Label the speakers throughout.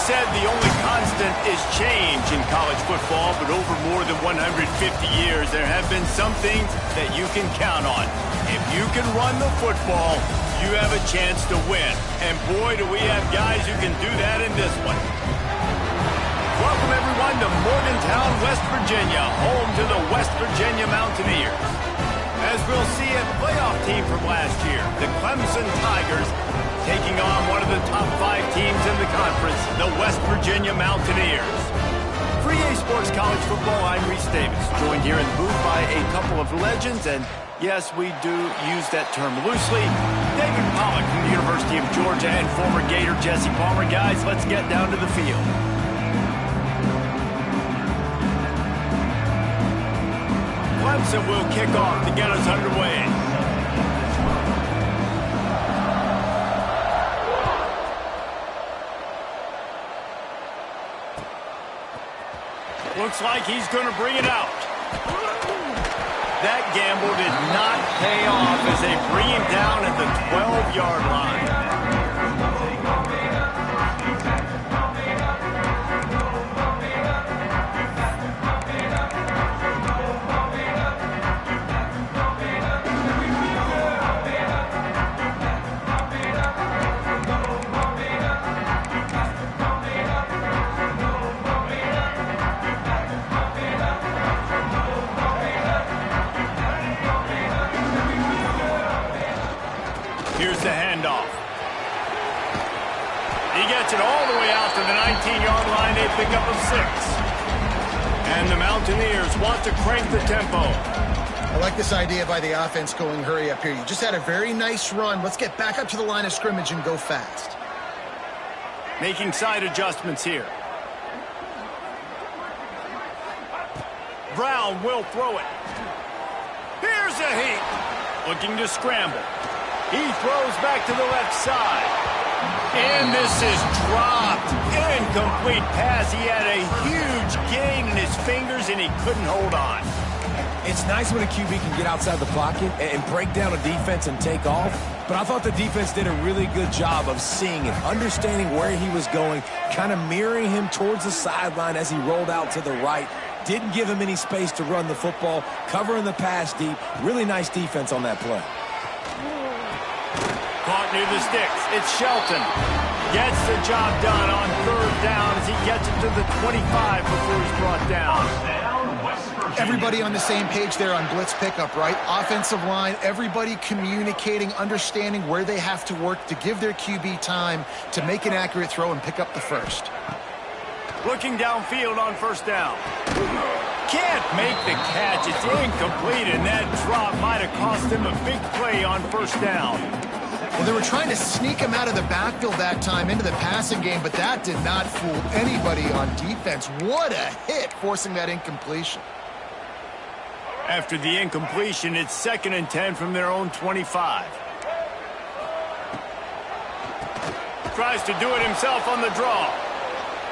Speaker 1: said the only constant is change in college football, but over more than 150 years, there have been some things that you can count on. If you can run the football, you have a chance to win. And boy, do we have guys who can do that in this one. Welcome, everyone, to Morgantown, West Virginia, home to the West Virginia Mountaineers. As we'll see, a playoff team from last year, the Clemson Tigers, taking on one of the top 5 teams in the conference, the West Virginia Mountaineers. For EA Sports College Football, I'm Reese Davis, joined here in the booth by a couple of legends, and yes, we do use that term loosely. David Pollock from the University of Georgia and former Gator Jesse Palmer. Guys, let's get down to the field. Clemson will kick off to get us underway. Looks like he's going to bring it out. That gamble did not pay off as they bring him down at the 12-yard line. Here's the handoff. He gets it all the way out to the 19-yard line. They pick up a 6. And the Mountaineers want to crank the tempo.
Speaker 2: I like this idea by the offense going hurry up here. You just had a very nice run. Let's get back up to the line of scrimmage and go fast.
Speaker 1: Making side adjustments here. Brown will throw it. Here's a heat. Looking to scramble. He throws back to the left side. And this is dropped. Incomplete pass. He had a huge gain in his fingers, and he couldn't hold on.
Speaker 3: It's nice when a QB can get outside the pocket and break down a defense and take off. But I thought the defense did a really good job of seeing it, understanding where he was going, kind of mirroring him towards the sideline as he rolled out to the right. Didn't give him any space to run the football, covering the pass deep. Really nice defense on that play.
Speaker 1: Caught near the sticks. It's Shelton. Gets the job done on 3rd down as he gets it to the 25 before he's brought down.
Speaker 2: Everybody on the same page there on blitz pickup, right? Offensive line, everybody communicating, understanding where they have to work to give their QB time to make an accurate throw and pick up the first.
Speaker 1: Looking downfield on 1st down. Can't make the catch. It's incomplete, and that drop might have cost him a big play on 1st down.
Speaker 2: Well, they were trying to sneak him out of the backfield that time into the passing game, but that did not fool anybody on defense. What a hit, forcing that incompletion.
Speaker 1: After the incompletion, it's 2nd and 10 from their own 25. Tries to do it himself on the draw.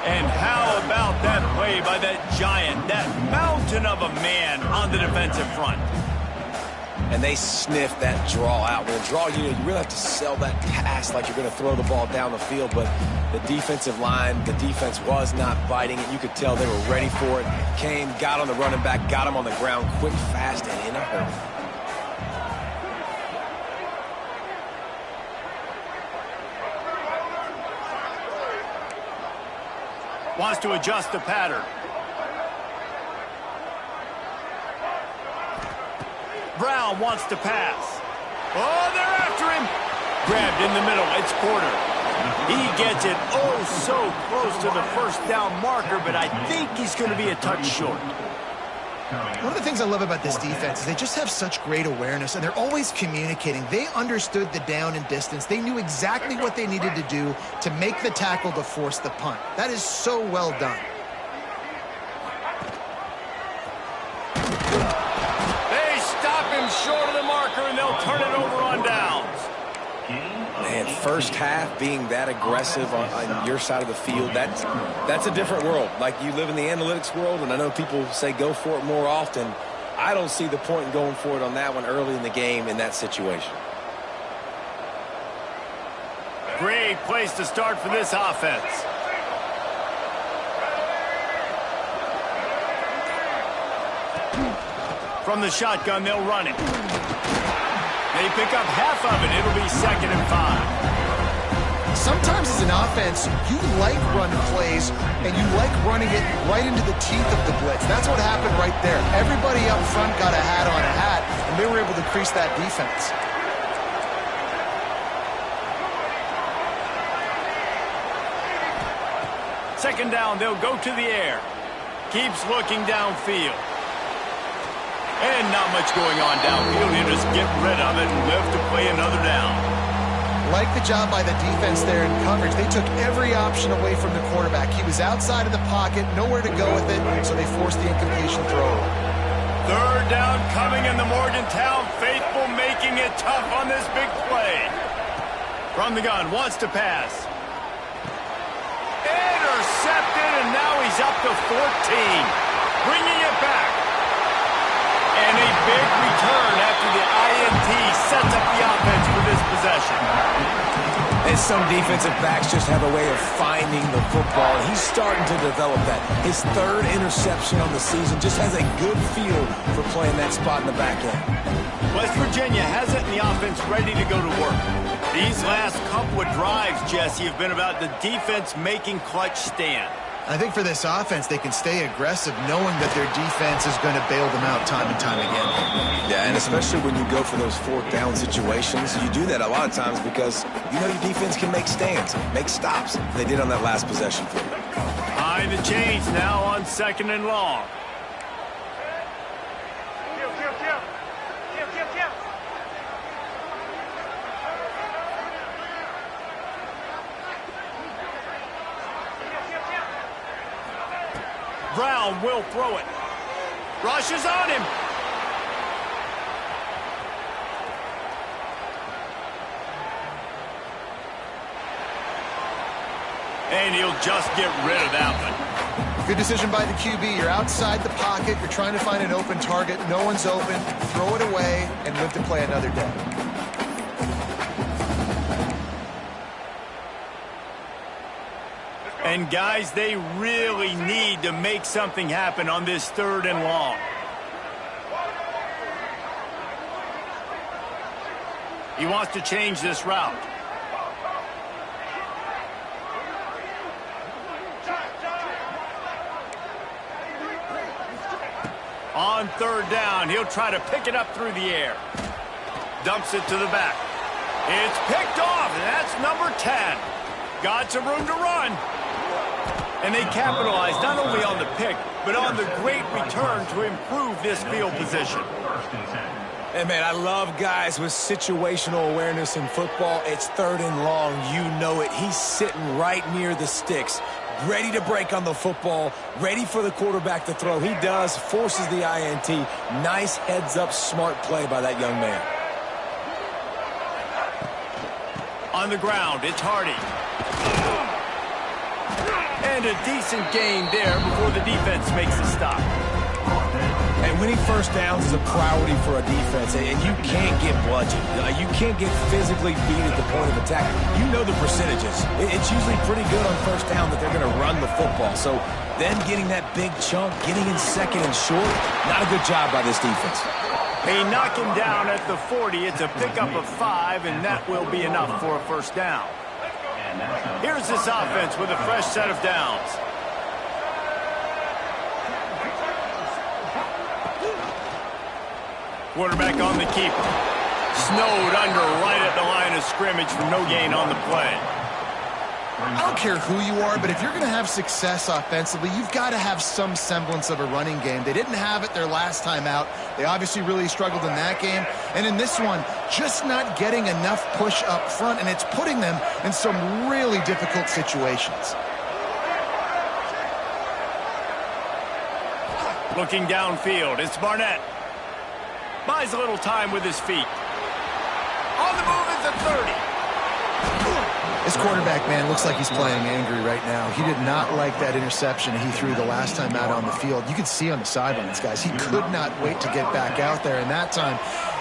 Speaker 1: And how about that play by that giant, that mountain of a man on the defensive front?
Speaker 3: And they sniffed that draw out. With a draw, you really have to sell that pass like you're going to throw the ball down the field. But the defensive line, the defense was not biting it. You could tell they were ready for it. Came, got on the running back, got him on the ground quick, fast, and in a hurry.
Speaker 1: Wants to adjust the pattern. Brown wants to pass. Oh, they're after him. Grabbed in the middle. It's Porter. He gets it oh so close to the 1st down marker, but I think he's going to be a touch short.
Speaker 2: One of the things I love about this defense is they just have such great awareness, and they're always communicating. They understood the down and distance. They knew exactly what they needed to do to make the tackle to force the punt. That is so well done.
Speaker 1: They stop him short of the marker, and they'll turn it over on downs.
Speaker 3: Man, 1st half being that aggressive on your side of the field, that's a different world. Like, you live in the analytics world, and I know people say go for it more often. I don't see the point in going for it on that one early in the game in that situation.
Speaker 1: Great place to start for this offense. From the shotgun, they'll run it. They pick up half of it. It'll be 2nd and 5.
Speaker 2: Sometimes as an offense, you like run plays, and you like running it right into the teeth of the blitz. That's what happened right there. Everybody up front got a hat on a hat, and they were able to crease that defense.
Speaker 1: Second down, they'll go to the air. Keeps looking downfield. And not much going on downfield. He'll just get rid of it and live to play another down.
Speaker 2: Like the job by the defense there in coverage. They took every option away from the quarterback. He was outside of the pocket, nowhere to go with it, so they forced the incompletion throw.
Speaker 1: Third down coming in the Morgantown faithful, making it tough on this big play. From the gun, wants to pass. Intercepted, and now he's up to 14. Bringing it back. And a big return after the INT sets up the offense for this possession.
Speaker 3: And some defensive backs just have a way of finding the football. He's starting to develop that. His 3rd interception on the season, just has a good feel for playing that spot in the back end.
Speaker 1: West Virginia has it in the offense ready to go to work. These last couple of drives, Jesse, have been about the defense making clutch stand.
Speaker 2: I think for this offense, they can stay aggressive knowing that their defense is going to bail them out time and time again.
Speaker 3: Yeah, and especially when you go for those 4th down situations, you do that a lot of times because you know your defense can make stands, make stops. They did on that last possession for you.
Speaker 1: High the chains now on 2nd and long. Brown will throw it. Rushes on him. And he'll just get rid of that one.
Speaker 2: Good decision by the QB. You're outside the pocket. You're trying to find an open target. No one's open. Throw it away and live to play another day.
Speaker 1: And, guys, they really need to make something happen on this 3rd and long. He wants to change this route. On 3rd down, he'll try to pick it up through the air. Dumps it to the back. It's picked off, and that's number 10. Got some room to run. And they capitalized not only on the pick, but on the great return to improve this field position.
Speaker 3: Hey, man, I love guys with situational awareness in football. It's 3rd and long. You know it. He's sitting right near the sticks, ready to break on the football, ready for the quarterback to throw. He does, forces the INT. Nice heads-up, smart play by that young man.
Speaker 1: On the ground, it's Hardy. And a decent gain there before the defense makes a stop.
Speaker 3: And winning 1st downs is a priority for a defense, and you can't get bludgeoned. You can't get physically beat at the point of attack. You know the percentages. It's usually pretty good on 1st down that they're going to run the football. So then getting that big chunk, getting in 2nd and short, not a good job by this defense.
Speaker 1: They knock him down at the 40. It's a pickup of 5, and that will be enough for a 1st down. Here's this offense with a fresh set of downs. Quarterback on the keeper. Snowed under right at the line of scrimmage for no gain on the play.
Speaker 2: I don't care who you are, but if you're going to have success offensively, you've got to have some semblance of a running game. They didn't have it their last time out. They obviously really struggled in that game. And in this one, just not getting enough push up front, and it's putting them in some really difficult situations.
Speaker 1: Looking downfield, it's Barnett. Buys a little time with his feet. On the move is the 30.
Speaker 2: This quarterback, man, looks like he's playing angry right now. He did not like that interception he threw the last time out on the field. You could see on the sidelines, guys, he could not wait to get back out there. And that time,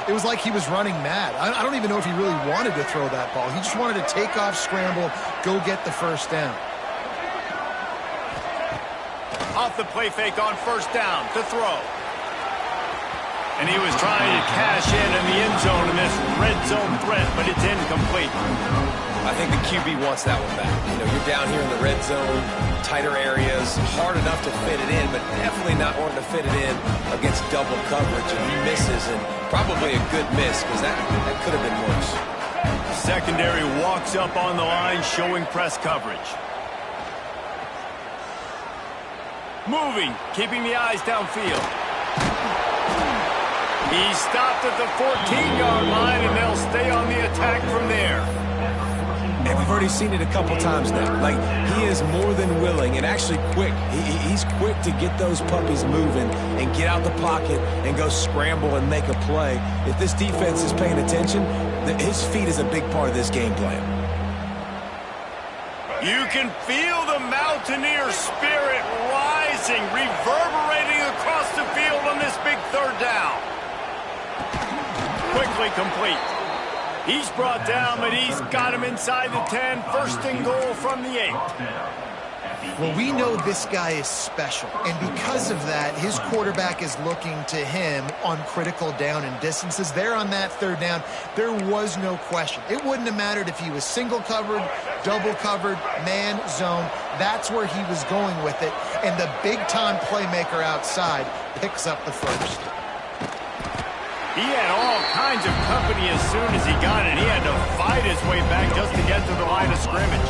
Speaker 2: it was like he was running mad. I don't even know if he really wanted to throw that ball. He just wanted to take off, scramble, go get the 1st down.
Speaker 1: Off the play fake on 1st down to throw. And he was trying to cash in the end zone in this red zone threat, but it's incomplete.
Speaker 3: I think the QB wants that one back. You know, you're down here in the red zone, tighter areas, hard enough to fit it in, but definitely not wanting to fit it in against double coverage. And he misses, and probably a good miss, because that could have been worse.
Speaker 1: Secondary walks up on the line, showing press coverage. Moving, keeping the eyes downfield. He stopped at the 14-yard line, and they'll stay on the attack from there.
Speaker 3: And we've already seen it a couple times now. Like, he is more than willing and actually quick. He's quick to get those puppies moving and get out the pocket and go scramble and make a play. If this defense is paying attention, his feet is a big part of this game plan.
Speaker 1: You can feel the Mountaineer spirit rising, reverberating across the field on this big third down. Quickly complete. He's brought down, but he's got him inside the 10. First and goal from the 8.
Speaker 2: Well, we know this guy is special, and because of that, his quarterback is looking to him on critical down and distances. There on that third down, there was no question. It wouldn't have mattered if he was single covered, double covered, man, zone. That's where he was going with it, and the big-time playmaker outside picks up the first.
Speaker 1: He had all kinds of company as soon as he got it. He had to fight his way back just to get to the line of scrimmage.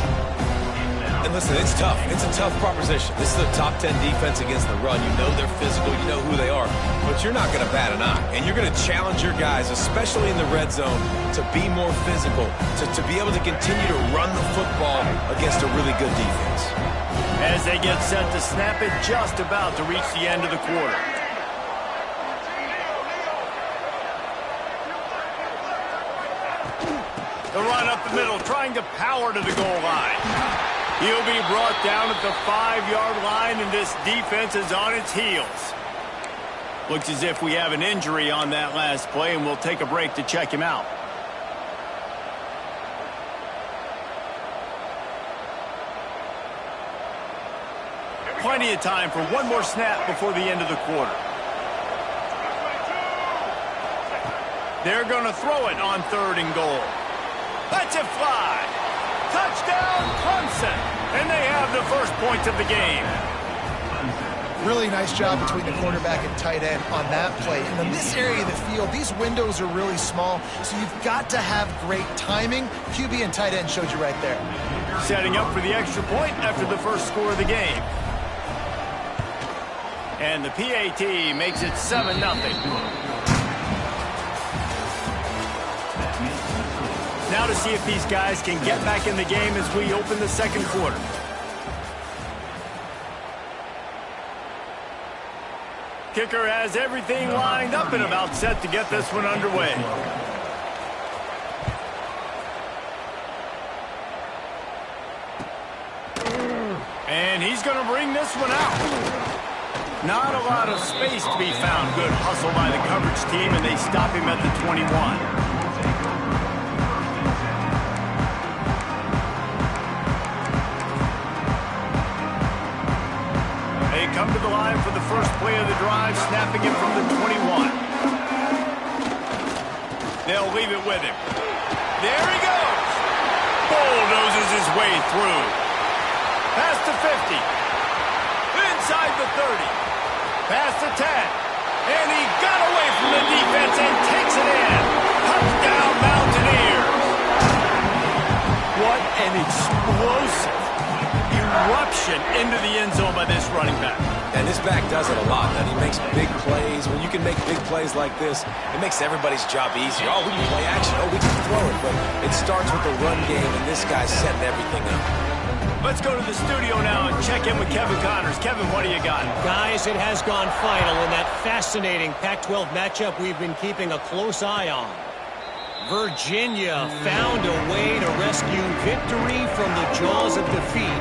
Speaker 3: And listen, it's tough. It's a tough proposition. This is a top 10 defense against the run. You know they're physical. You know who they are. But you're not going to bat an eye. And you're going to challenge your guys, especially in the red zone, to be more physical, to be able to continue to run the football against a really good defense.
Speaker 1: As they get set to snap it, just about to reach the end of the quarter. The run up the middle, trying to power to the goal line. He'll be brought down at the 5-yard line, and this defense is on its heels. Looks as if we have an injury on that last play, and we'll take a break to check him out. Plenty of time for one more snap before the end of the quarter. They're going to throw it on 3rd and goal. Let's it fly. Touchdown, Clemson. And they have the first point of the game.
Speaker 2: Really nice job between the quarterback and tight end on that play. And in this area of the field, these windows are really small, so you've got to have great timing. QB and tight end showed you right there.
Speaker 1: Setting up for the extra point after the first score of the game. And the PAT makes it 7-0. Now to see if these guys can get back in the game as we open the second quarter. Kicker has everything lined up and about set to get this one underway. And he's going to bring this one out. Not a lot of space to be found. Good hustle by the coverage team, and they stop him at the 21. Come to the line for the first play of the drive, snapping it from the 21. They'll leave it with him. There he goes. Bulldozes his way through. Past the 50. Inside the 30. Past the 10. And he got away from the defense and takes it in. Touchdown, Mountaineers. What an explosive eruption into the end zone by this running back.
Speaker 3: And this back does it a lot. That he makes big plays. When you can make big plays like this, it makes everybody's job easier. Oh, we can play action. Oh, we can throw it. But it starts with the run game, and this guy's setting everything up.
Speaker 1: Let's go to the studio now and check in with Kevin Connors. Kevin, what do you got?
Speaker 4: Guys, it has gone final in that fascinating Pac-12 matchup we've been keeping a close eye on. Virginia found a way to rescue victory from the jaws of defeat.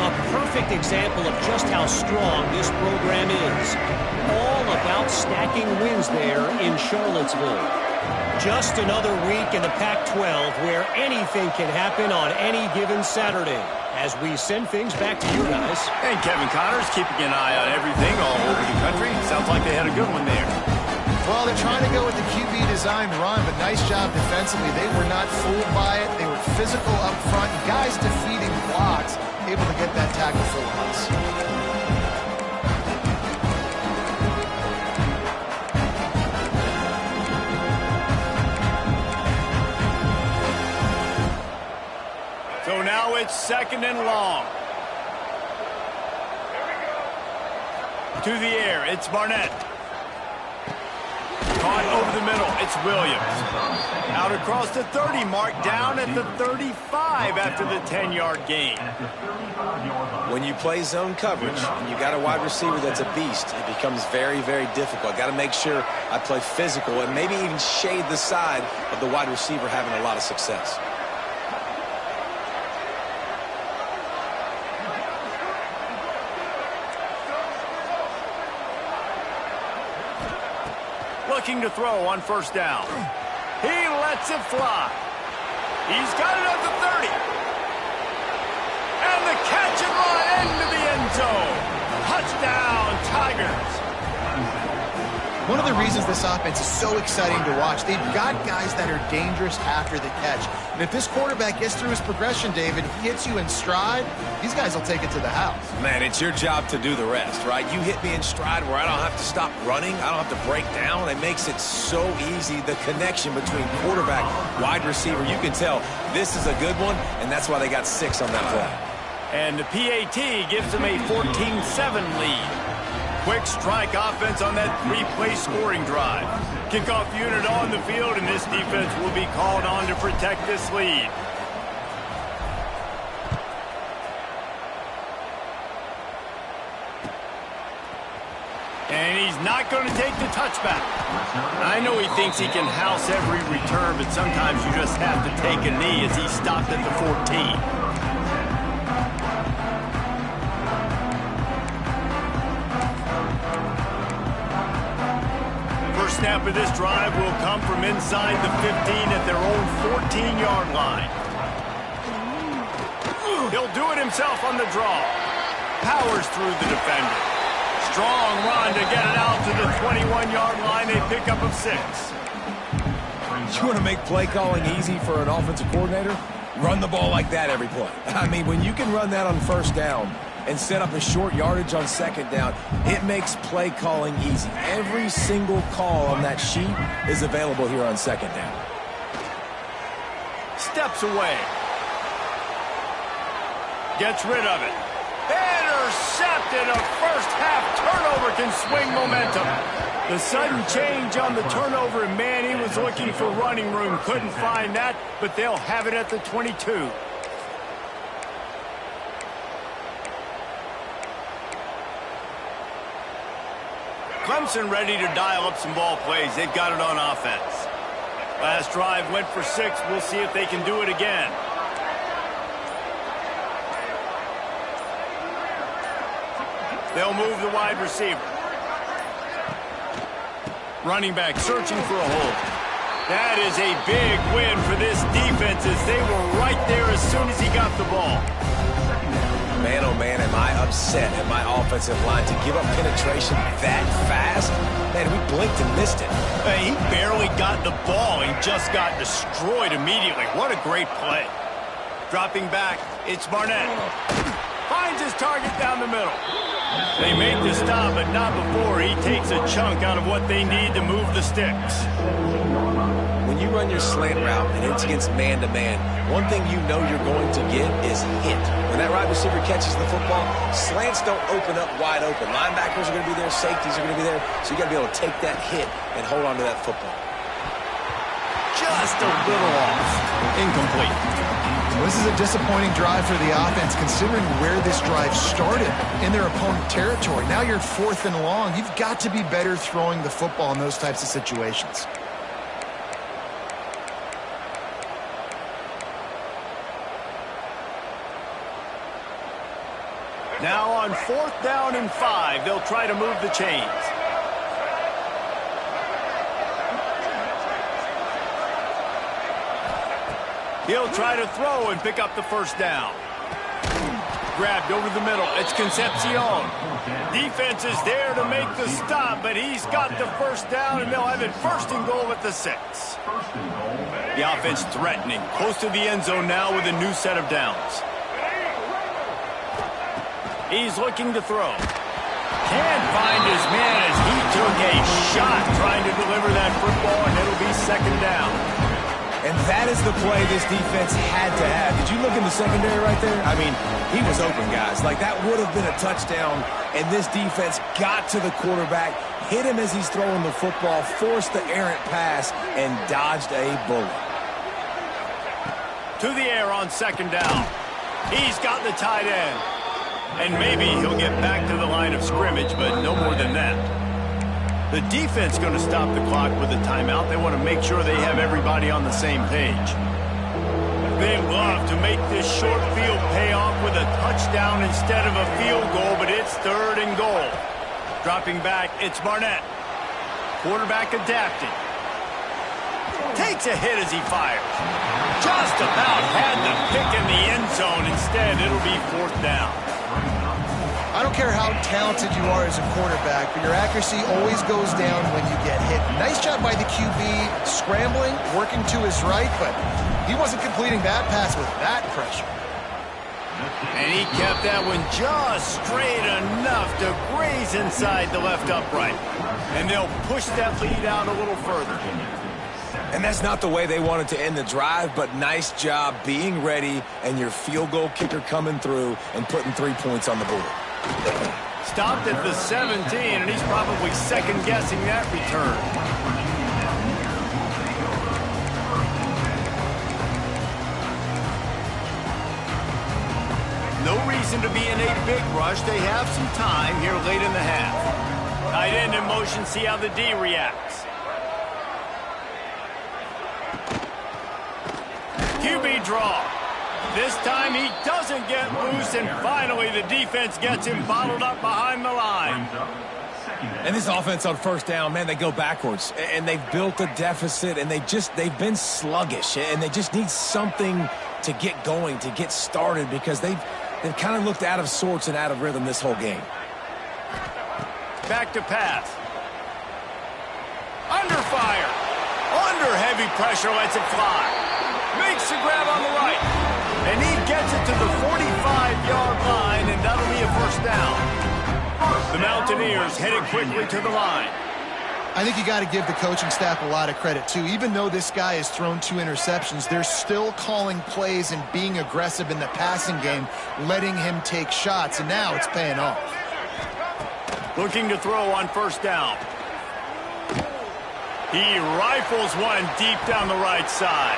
Speaker 4: A perfect example of just how strong this program is. All about stacking wins there in Charlottesville. Just another week in the Pac-12 where anything can happen on any given Saturday. As we send things back to you guys.
Speaker 1: And Kevin Connors keeping an eye on everything all over the country. Sounds like they had a good one there.
Speaker 2: Well, they're trying to go with the QB designed run, but nice job defensively. They were not fooled by it. They were physical up front. Guys defeating blocks, able to get that tackle for loss.
Speaker 1: So now it's 2nd and long. To the air, it's Barnett. Caught over the middle, it's Williams. Out across the 30 mark, down at the 35 after the 10-yard gain.
Speaker 3: When you play zone coverage and you got a wide receiver that's a beast, it becomes very, very difficult. Got to make sure I play physical and maybe even shade the side of the wide receiver having a lot of success.
Speaker 1: Looking to throw on 1st down. He lets it fly. He's got it at the 30. And the catch and run into the end zone. Touchdown, Tigers.
Speaker 2: One of the reasons this offense is so exciting to watch, they've got guys that are dangerous after the catch. And if this quarterback gets through his progression, David, he hits you in stride, these guys will take it to the house.
Speaker 3: Man, it's your job to do the rest, right? You hit me in stride where I don't have to stop running. I don't have to break down. It makes it so easy. The connection between quarterback, wide receiver, you can tell this is a good one, and that's why they got 6 on that play.
Speaker 1: And the PAT gives them a 14-7 lead. Quick strike offense on that 3-play scoring drive. Kickoff unit on the field, and this defense will be called on to protect this lead. And he's not going to take the touchback. I know he thinks he can house every return, but sometimes you just have to take a knee as he stopped at the 14. Snap of this drive will come from inside the 15 at their own 14-yard line. He'll do it himself on the draw. Powers through the defender. Strong run to get it out to the 21-yard line. A pickup of 6.
Speaker 3: You want to make play calling easy for an offensive coordinator? Run the ball like that every play. I mean, when you can run that on 1st down and set up a short yardage on 2nd down, it makes play calling easy. Every single call on that sheet is available here on 2nd down.
Speaker 1: Steps away. Gets rid of it. Intercepted. A first-half turnover can swing momentum. The sudden change on the turnover, and man, he was looking for running room. Couldn't find that, but they'll have it at the 22. Clemson ready to dial up some ball plays. They've got it on offense. Last drive went for 6. We'll see if they can do it again. They'll move the wide receiver. Running back searching for a hole. That is a big win for this defense as they were right there as soon as he got the ball.
Speaker 3: Man, oh man, am I upset at my offensive line to give up penetration that fast? Man, we blinked and missed it.
Speaker 1: He barely got the ball. He just got destroyed immediately. What a great play. Dropping back, it's Barnett. Finds his target down the middle. They make the stop, but not before he takes a chunk out of what they need to move the sticks.
Speaker 3: When you run your slant route and it's against man-to-man, one thing you know you're going to get is hit. When that wide receiver catches the football, slants don't open up wide open. Linebackers are going to be there, safeties are going to be there, so you got to be able to take that hit and hold on to that football.
Speaker 1: Just a little off. Incomplete.
Speaker 2: Well, this is a disappointing drive for the offense, considering where this drive started in their opponent territory. Now you're 4th and long. You've got to be better throwing the football in those types of situations.
Speaker 1: Now on 4th down and 5, they'll try to move the chains. He'll try to throw and pick up the 1st down. grabbed over the middle. It's Concepcion. Defense is there to make the stop, but he's got the first down, and they'll have it 1st and goal at the 6. The offense threatening, close to the end zone now with a new set of downs. He's looking to throw. Can't find his man as he took a shot trying to deliver that football, and it'll be 2nd down.
Speaker 3: And that is the play this defense had to have. Did you look in the secondary right there? I mean, he was open, guys. Like, that would have been a touchdown, and this defense got to the quarterback, hit him as he's throwing the football, forced the errant pass, and dodged a bullet.
Speaker 1: To the air on 2nd down. He's got the tight end. And maybe he'll get back to the line of scrimmage, but no more than that. The defense going to stop the clock with a timeout. They want to make sure they have everybody on the same page. They love to make this short field pay off with a touchdown instead of a field goal, but it's 3rd and goal. Dropping back, it's Barnett. Quarterback adapting. Takes a hit as he fires. Just about had the pick in the end zone. Instead, it'll be 4th down.
Speaker 2: I don't care how talented you are as a quarterback, but your accuracy always goes down when you get hit. Nice job by the QB scrambling, working to his right, but he wasn't completing that pass with that pressure.
Speaker 1: And he kept that one just straight enough to graze inside the left upright. And they'll push that lead out a little further.
Speaker 3: And that's not the way they wanted to end the drive, but nice job being ready and your field goal kicker coming through and putting 3 points on the board.
Speaker 1: Stopped at the 17, and he's probably second-guessing that return. No reason to be in a big rush. They have some time here late in the half. Tight end in motion, see how the D reacts. QB draw. This time he doesn't get loose, and finally the defense gets him bottled up behind the line.
Speaker 3: And this offense on 1st down, man, they go backwards. And they've built a deficit, and they've been sluggish. And they just need something to get going, to get started, because they've kind of looked out of sorts and out of rhythm this whole game.
Speaker 1: Back to pass. Under fire. Under heavy pressure, lets it fly. Makes the grab on the right. And he gets it to the 45-yard line, and that'll be a 1st down. The Mountaineers headed quickly to the line.
Speaker 2: I think you got to give the coaching staff a lot of credit, too. Even though this guy has thrown 2 interceptions, they're still calling plays and being aggressive in the passing game, letting him take shots, and now it's paying off.
Speaker 1: Looking to throw on 1st down. He rifles one deep down the right side.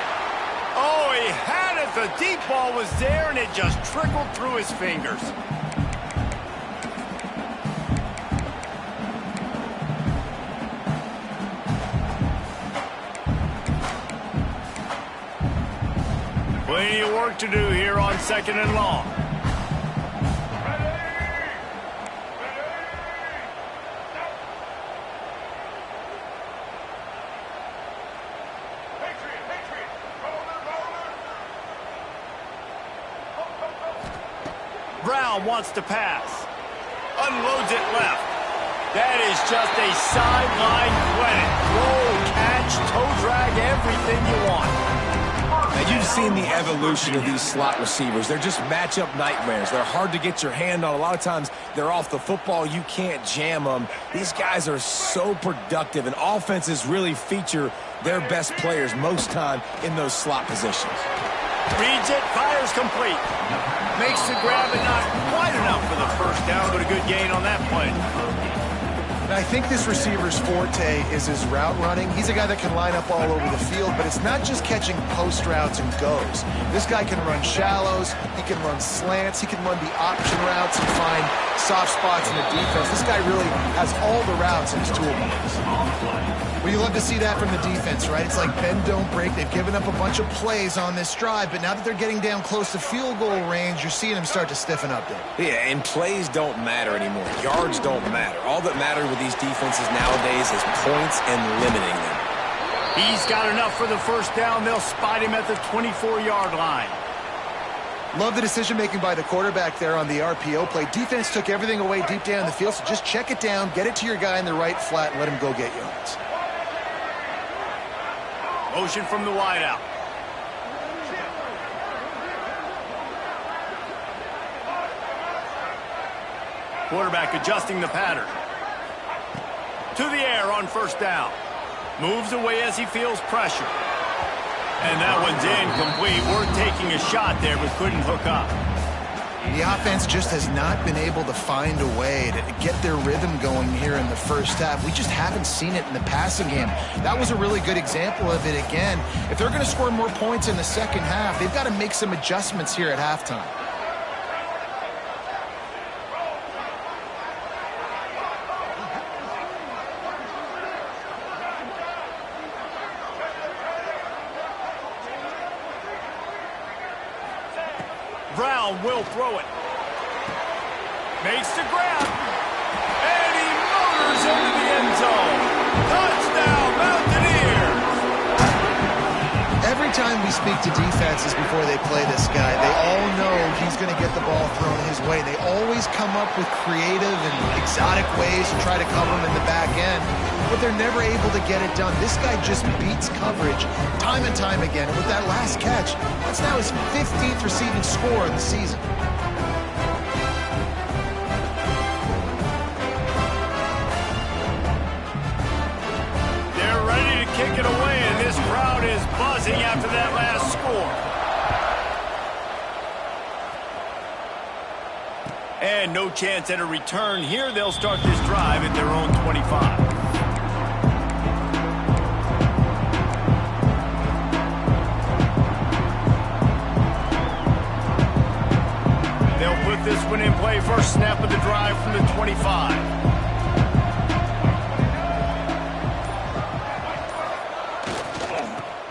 Speaker 1: Oh, he had it. The deep ball was there, and it just trickled through his fingers. Plenty of work to do here on 2nd and long. Brown wants to pass. Unloads it left. That is just a sideline credit. Roll, catch, toe drag, everything you want.
Speaker 3: Now, you've seen the evolution of these slot receivers. They're just matchup nightmares. They're hard to get your hand on. A lot of times, they're off the football. You can't jam them. These guys are so productive, and offenses really feature their best players most time in those slot positions.
Speaker 1: Reads it, fires complete. Makes the grab, and not quite enough for the 1st down, but a good gain on that play.
Speaker 2: And I think this receiver's forte is his route running. He's a guy that can line up all over the field, but it's not just catching post routes and goes. This guy can run shallows, he can run slants, he can run the option routes and find soft spots in the defense. This guy really has all the routes in his toolbox. Well, you love to see that from the defense, right? It's like bend, don't break. They've given up a bunch of plays on this drive, but now that they're getting down close to field goal range, you're seeing them start to stiffen up there.
Speaker 3: Yeah, and plays don't matter anymore. Yards don't matter. All that matters with these defenses nowadays is points and limiting them.
Speaker 1: He's got enough for the 1st down. They'll spot him at the 24-yard line.
Speaker 2: Love the decision-making by the quarterback there on the RPO play. Defense took everything away deep down the field, so just check it down, get it to your guy in the right flat, and let him go get yards.
Speaker 1: Motion from the wideout. Quarterback adjusting the pattern. To the air on first down. Moves away as he feels pressure. And that one's incomplete. We're taking a shot there, but couldn't hook up.
Speaker 2: The offense just has not been able to find a way to get their rhythm going here in the first half. We just haven't seen it in the passing game. That was a really good example of it again. If they're going to score more points in the second half, they've got to make some adjustments here at halftime.
Speaker 1: Brown will throw it. Makes the grab. And he motors into the end zone. Touchdown, Mountaineers!
Speaker 2: Every time we speak to defenses before they play this guy, they all know he's going to get the ball thrown his way. They always come up with creative and exotic ways to try to cover him in the back end, but they're never able to get it done. This guy just beats coverage time and time again. And with that last catch, that's now his 15th receiving score of the season.
Speaker 1: They're ready to kick it away, and this crowd is buzzing after that last score. And no chance at a return here. They'll start this drive at their own 25. This one in play, first snap of the drive from the 25.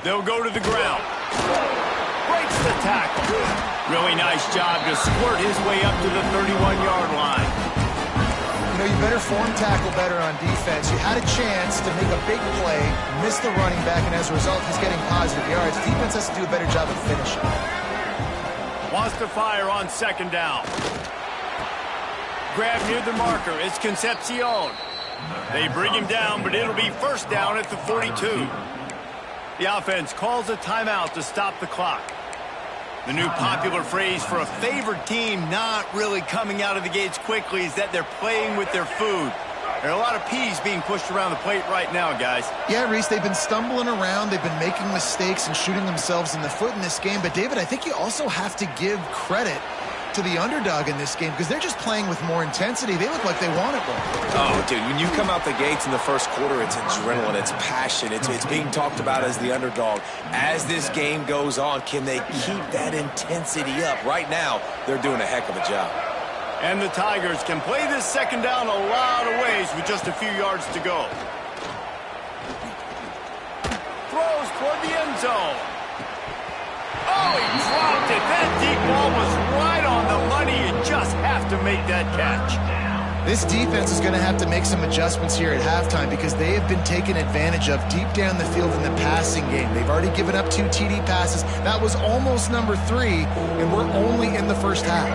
Speaker 1: They'll go to the ground. Breaks the tackle. Really nice job to squirt his way up to the 31-yard line.
Speaker 2: You know, you better form tackle better on defense. You had a chance to make a big play, miss the running back, and as a result, he's getting positive yards. Defense has to do a better job of finishing.
Speaker 1: Wants to fire on second down. Grab near the marker. It's Concepcion. They bring him down, but it'll be first down at the 42. The offense calls a timeout to stop the clock. The new popular phrase for a favored team not really coming out of the gates quickly is that they're playing with their food. There are a lot of peas being pushed around the plate right now, guys.
Speaker 2: Yeah, Reese, they've been stumbling around. They've been making mistakes and shooting themselves in the foot in this game. But, David, I think you also have to give credit to the underdog in this game because they're just playing with more intensity. They look like they want it more.
Speaker 3: Oh, dude, when you come out the gates in the first quarter, it's adrenaline, it's passion, it's being talked about as the underdog. As this game goes on, can they keep that intensity up? Right now, they're doing a heck of a job.
Speaker 1: And the Tigers can play this second down a lot of ways with just a few yards to go. Throws toward the end zone. Oh, he dropped it. That deep ball was right on the money. You just have to make that catch.
Speaker 2: This defense is going to have to make some adjustments here at halftime because they have been taken advantage of deep down the field in the passing game. They've already given up 2 TD passes. That was almost number 3, and we're only in the first half.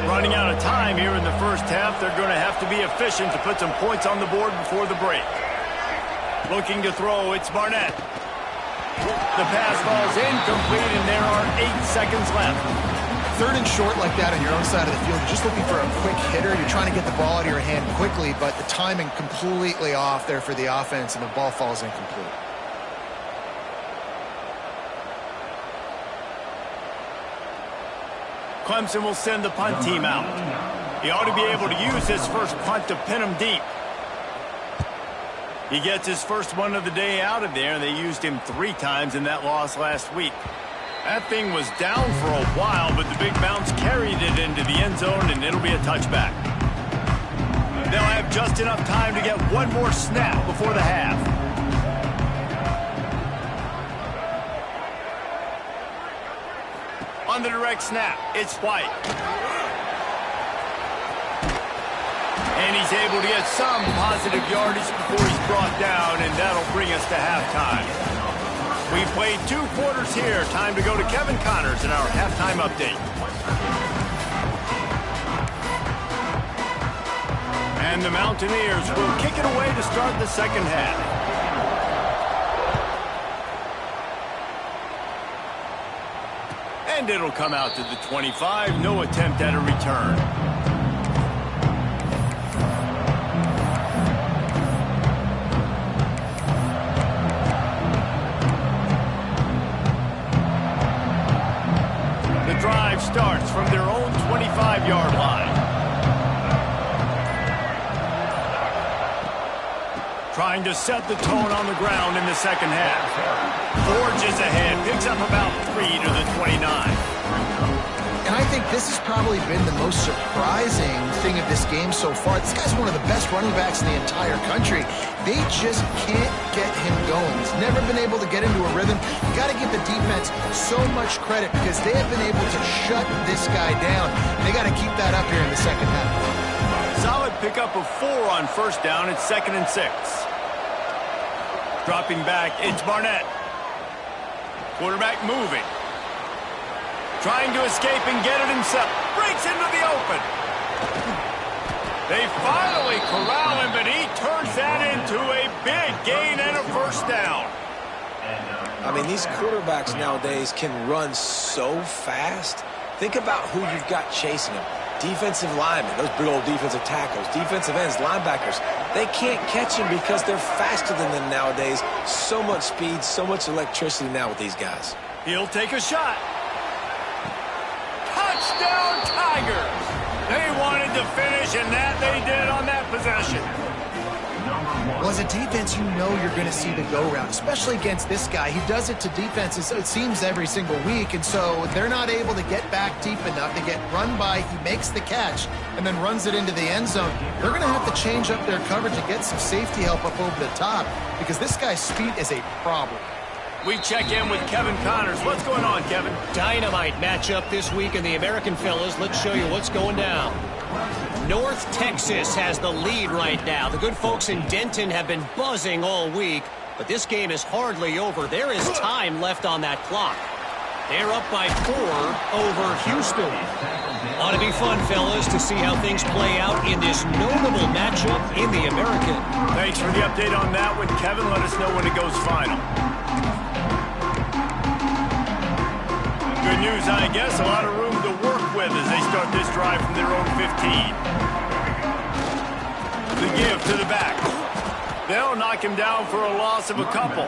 Speaker 1: Running out of time here in the first half. They're going to have to be efficient to put some points on the board before the break. Looking to throw, it's Barnett. The pass falls incomplete, and there are 8 seconds left.
Speaker 2: 3rd and short like that on your own side of the field. You're just looking for a quick hitter. You're trying to get the ball out of your hand quickly, but the timing completely off there for the offense, and the ball falls incomplete.
Speaker 1: Clemson will send the punt team out. He ought to be able to use his first punt to pin him deep. He gets his first one of the day out of there, and they used him 3 times in that loss last week. That thing was down for a while, but the big bounce carried it into the end zone, and it'll be a touchback. They'll have just enough time to get one more snap before the half. On the direct snap, it's White. And he's able to get some positive yardage before he's brought down, and that'll bring us to halftime. We played 2 quarters here. Time to go to Kevin Connors in our halftime update. And the Mountaineers will kick it away to start the second half. And it'll come out to the 25. No attempt at a return. The drive starts from their own 25-yard line. Trying to set the tone on the ground in the second half. Forges ahead, picks up about 3 to the 29.
Speaker 2: And I think this has probably been the most surprising thing of this game so far. This guy's one of the best running backs in the entire country. They just can't get him going. He's never been able to get into a rhythm. You got to give the defense so much credit because they have been able to shut this guy down. They got to keep that up here in the second half.
Speaker 1: Solid pickup of 4 on first down. It's 2nd and 6. Dropping back, it's Barnett. Quarterback moving. Trying to escape and get it himself. Breaks into the open. They finally corral him, but he turns that into a big gain and a first down.
Speaker 3: I mean, these quarterbacks nowadays can run so fast. Think about who you've got chasing them. Defensive linemen, those big old defensive tackles, defensive ends, linebackers. They can't catch him because they're faster than them nowadays. So much speed, so much electricity now with these guys.
Speaker 1: He'll take a shot. Touchdown, Tigers! They wanted to finish, and that they did on that possession.
Speaker 2: Well, as a defense, you know you're going to see the go-round, especially against this guy. He does it to defenses, it seems, every single week, and so they're not able to get back deep enough. They get run by, he makes the catch, and then runs it into the end zone. They're going to have to change up their coverage and get some safety help up over the top because this guy's speed is a problem.
Speaker 1: We check in with Kevin Connors. What's going on, Kevin?
Speaker 4: Dynamite matchup this week in the American, fellas. Let's show you what's going down. North Texas has the lead right now. The good folks in Denton have been buzzing all week, but this game is hardly over. There is time left on that clock. They're up by 4 over Houston. Ought to be fun, fellas, to see how things play out in this notable matchup in the American.
Speaker 1: Thanks for the update on that one, Kevin. Let us know when it goes final. Good news, I guess. A lot of room to work with as they start this drive from their own 15. The give to the back. They'll knock him down for a loss of a couple.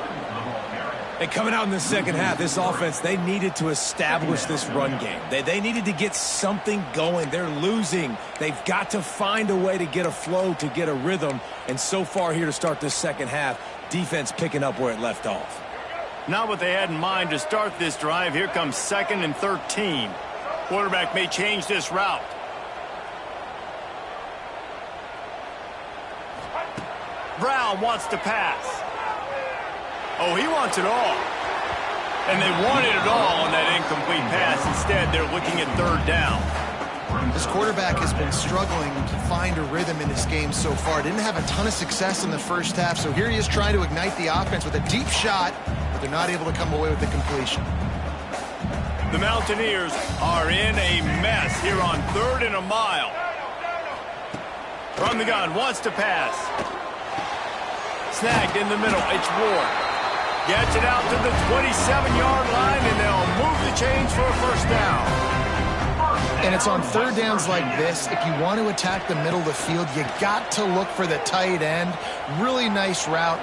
Speaker 3: And coming out in the second half, this offense, they needed to establish this run game. They needed to get something going. They're losing. They've got to find a way to get a flow, to get a rhythm. And so far here to start this second half, defense picking up where it left off.
Speaker 1: Not what they had in mind to start this drive. Here comes 2nd and 13. Quarterback may change this route. Brown wants to pass. Oh, he wants it all. And they wanted it all on that incomplete pass. Instead, they're looking at 3rd down.
Speaker 2: This quarterback has been struggling to find a rhythm in this game so far. Didn't have a ton of success in the first half, so here he is trying to ignite the offense with a deep shot, but they're not able to come away with the completion.
Speaker 1: The Mountaineers are in a mess here on 3rd and a mile. From the gun, wants to pass. Snagged in the middle, it's Ward. Gets it out to the 27-yard line, and they'll move the chains for a first down.
Speaker 2: And it's on 3rd downs like this. If you want to attack the middle of the field, you got to look for the tight end. Really nice route.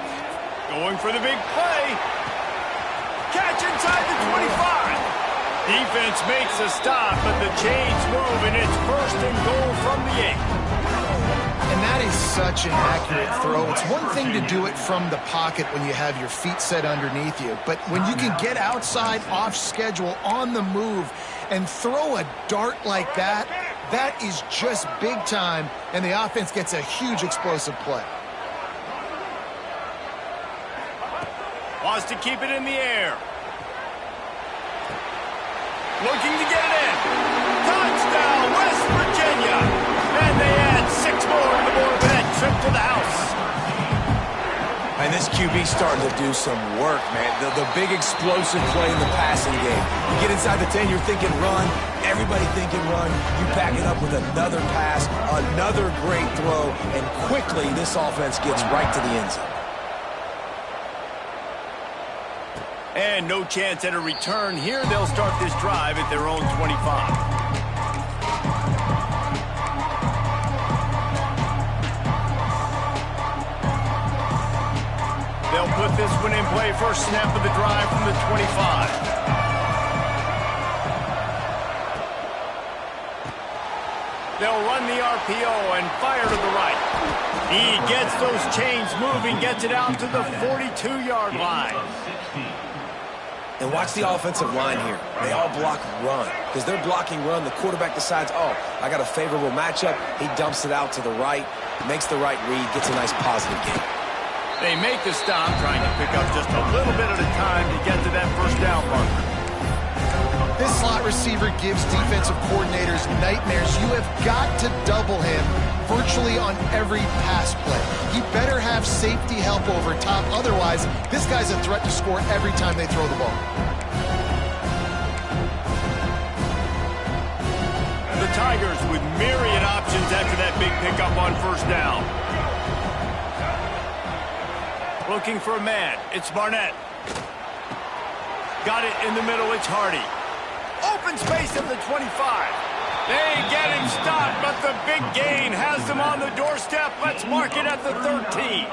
Speaker 1: Going for the big play. Catch inside the 25. Defense makes a stop, but the chains move, and it's 1st and goal from the 8.
Speaker 2: And that is such an accurate throw. It's one thing to do it from the pocket when you have your feet set underneath you, but when you can get outside, off schedule, on the move, and throw a dart like that, that is just big time, and the offense gets a huge explosive play.
Speaker 1: Wants to keep it in the air. Looking to get it in. Touchdown, West Virginia. And they add 6 more to the board with that trip to the house.
Speaker 3: And And this QB's starting to do some work, man. The big explosive play in the passing game. You get inside the 10, you're thinking run. Everybody thinking run. You back it up with another pass, another great throw, and quickly this offense gets right to the end zone.
Speaker 1: And no chance at a return here. They'll start this drive at their own 25. They'll put this one in play. First snap of the drive from the 25. They'll run the RPO and fire to the right. He gets those chains moving, gets it out to the 42-yard line.
Speaker 3: And watch the offensive line here. They all block run. Because they're blocking run, the quarterback decides, oh, I got a favorable matchup. He dumps it out to the right, makes the right read, gets a nice positive gain.
Speaker 1: They make the stop, trying to pick up just a little bit at a time to get to that first down marker.
Speaker 2: This slot receiver gives defensive coordinators nightmares. You have got to double him virtually on every pass play. He better have safety help over top. Otherwise, this guy's a threat to score every time they throw the ball.
Speaker 1: The Tigers with myriad options after that big pickup on first down. Looking for a man. It's Barnett. Got it in the middle. It's Hardy. Open space at the 25. They get him stopped, but the big gain has them on the doorstep. Let's mark it at the 13.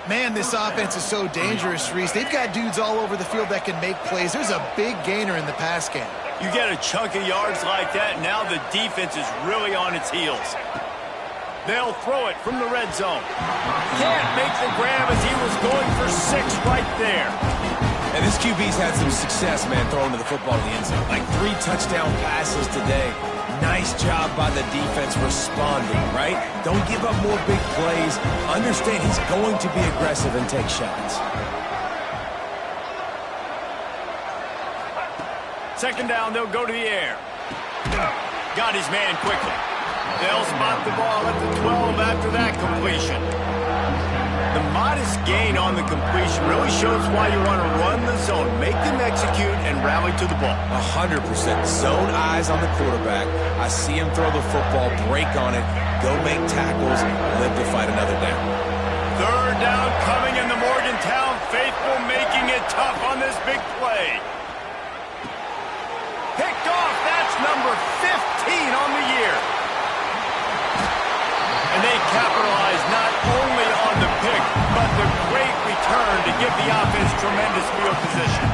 Speaker 2: Man, this offense is so dangerous, Reese. They've got dudes all over the field that can make plays. There's a big gainer in the pass game.
Speaker 1: You get a chunk of yards like that, now the defense is really on its heels. They'll throw it from the red zone. Can't make the grab as he was going for 6 right there.
Speaker 3: And this QB's had some success, man, throwing to the football in the end zone. Like 3 touchdown passes today. Nice job by the defense responding, right? Don't give up more big plays. Understand he's going to be aggressive and take shots.
Speaker 1: Second down, they'll go to the air. Got his man quickly. They'll spot the ball at the 12 after that completion. The modest gain on the completion really shows why you want to run the zone, make them execute, and rally to the ball.
Speaker 3: 100%. Zone eyes on the quarterback. I see him throw the football, break on it, go make tackles, live to fight another down.
Speaker 1: Third down coming in the Morgantown faithful, making it tough on this big play. Picked off. That's number 15 on the year. And they capitalize not only on the pick, but the great return to give the offense tremendous field position.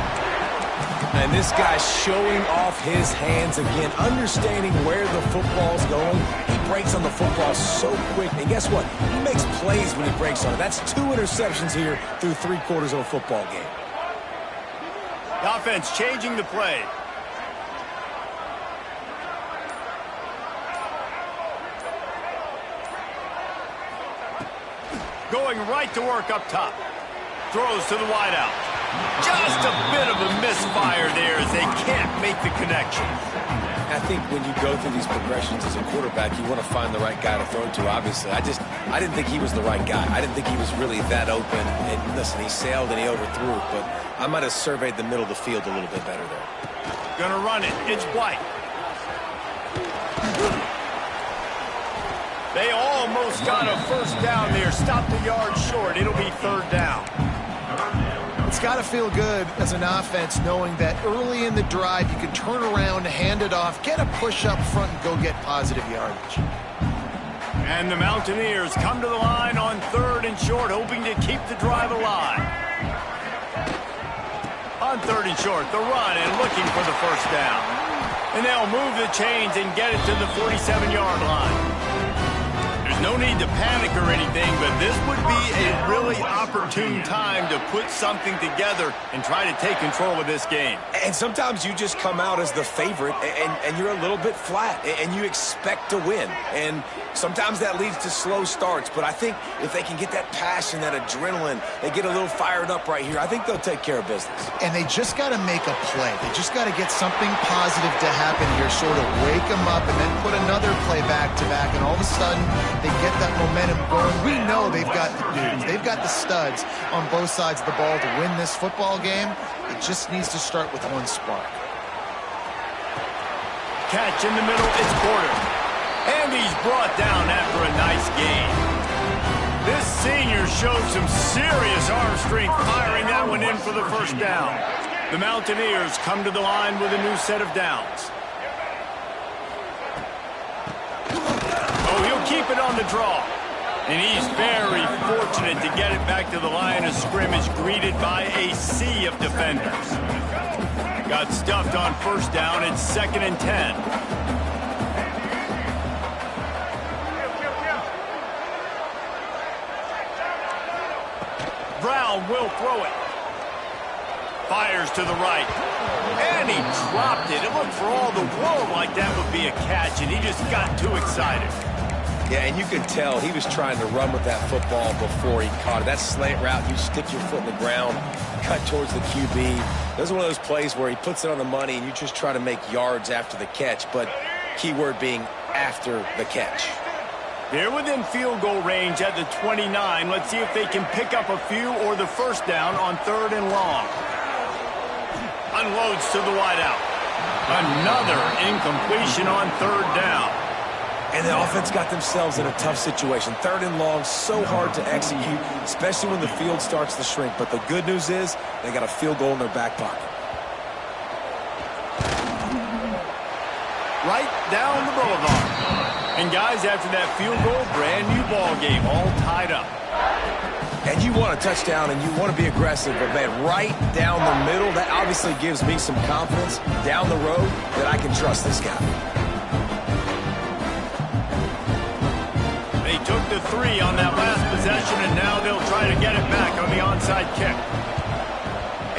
Speaker 3: And this guy's showing off his hands again, understanding where the football's going. He breaks on the football so quick. And guess what? He makes plays when he breaks on it. That's 2 interceptions here through 3 quarters of a football game.
Speaker 1: The offense changing the play. Going right to work up top. Throws to the wideout. Just a bit of a misfire there as they can't make the connection.
Speaker 3: I think when you go through these progressions as a quarterback, you want to find the right guy to throw to, obviously. I didn't think he was the right guy. I didn't think he was really that open. And listen, he sailed and he overthrew, but I might have surveyed the middle of the field a little bit better there.
Speaker 1: Gonna run it. It's White. They almost got a first down there. Stopped the yard short. It'll be third down.
Speaker 2: It's got to feel good as an offense knowing that early in the drive you can turn around, hand it off, get a push up front, and go get positive yardage.
Speaker 1: And the Mountaineers come to the line on third and short, hoping to keep the drive alive. On third and short, the run and looking for the first down. And they'll move the chains and get it to the 47-yard line. There's no need to panic or anything, but this would be a really opportune time to put something together and try to take control of this game.
Speaker 3: And sometimes you just come out as the favorite, and you're a little bit flat, and you expect to win. And sometimes that leads to slow starts, but I think if they can get that passion, that adrenaline, they get a little fired up right here, I think they'll take care of business.
Speaker 2: And they just got to make a play. They just got to get something positive to happen here, sort of wake them up, and then put another play back-to-back, and all of a sudden they to get that momentum going. We know they've got the dudes. They've got the studs on both sides of the ball to win this football game. It just needs to start with one spark.
Speaker 1: Catch in the middle, it's Porter. And he's brought down after a nice gain. This senior showed some serious arm strength firing that one in for the first down. The Mountaineers come to the line with a new set of downs. Oh, he'll keep it on the draw. And he's very fortunate to get it back to the line of scrimmage, greeted by a sea of defenders. Got stuffed on first down. It's 2nd and 10. Brown will throw it. Fires to the right. And he dropped it. It looked for all the world like that would be a catch, and he just got too excited.
Speaker 3: Yeah, and you could tell he was trying to run with that football before he caught it. That slant route, you stick your foot in the ground, cut towards the QB. Those are one of those plays where he puts it on the money, and you just try to make yards after the catch, but keyword being after the catch.
Speaker 1: They're within field goal range at the 29. Let's see if they can pick up a few or the first down on 3rd and long. Unloads to the wideout. Another incompletion on 3rd down.
Speaker 3: And the offense got themselves in a tough situation. 3rd and long, so hard to execute, especially when the field starts to shrink. But the good news is they got a field goal in their back pocket.
Speaker 1: Right down the boulevard. And guys, after that field goal, brand new ball game, all tied up.
Speaker 3: And you want a touchdown and you want to be aggressive, but man, right down the middle, that obviously gives me some confidence down the road that I can trust this guy.
Speaker 1: They took the 3 on that last possession, and now they'll try to get it back on the onside kick.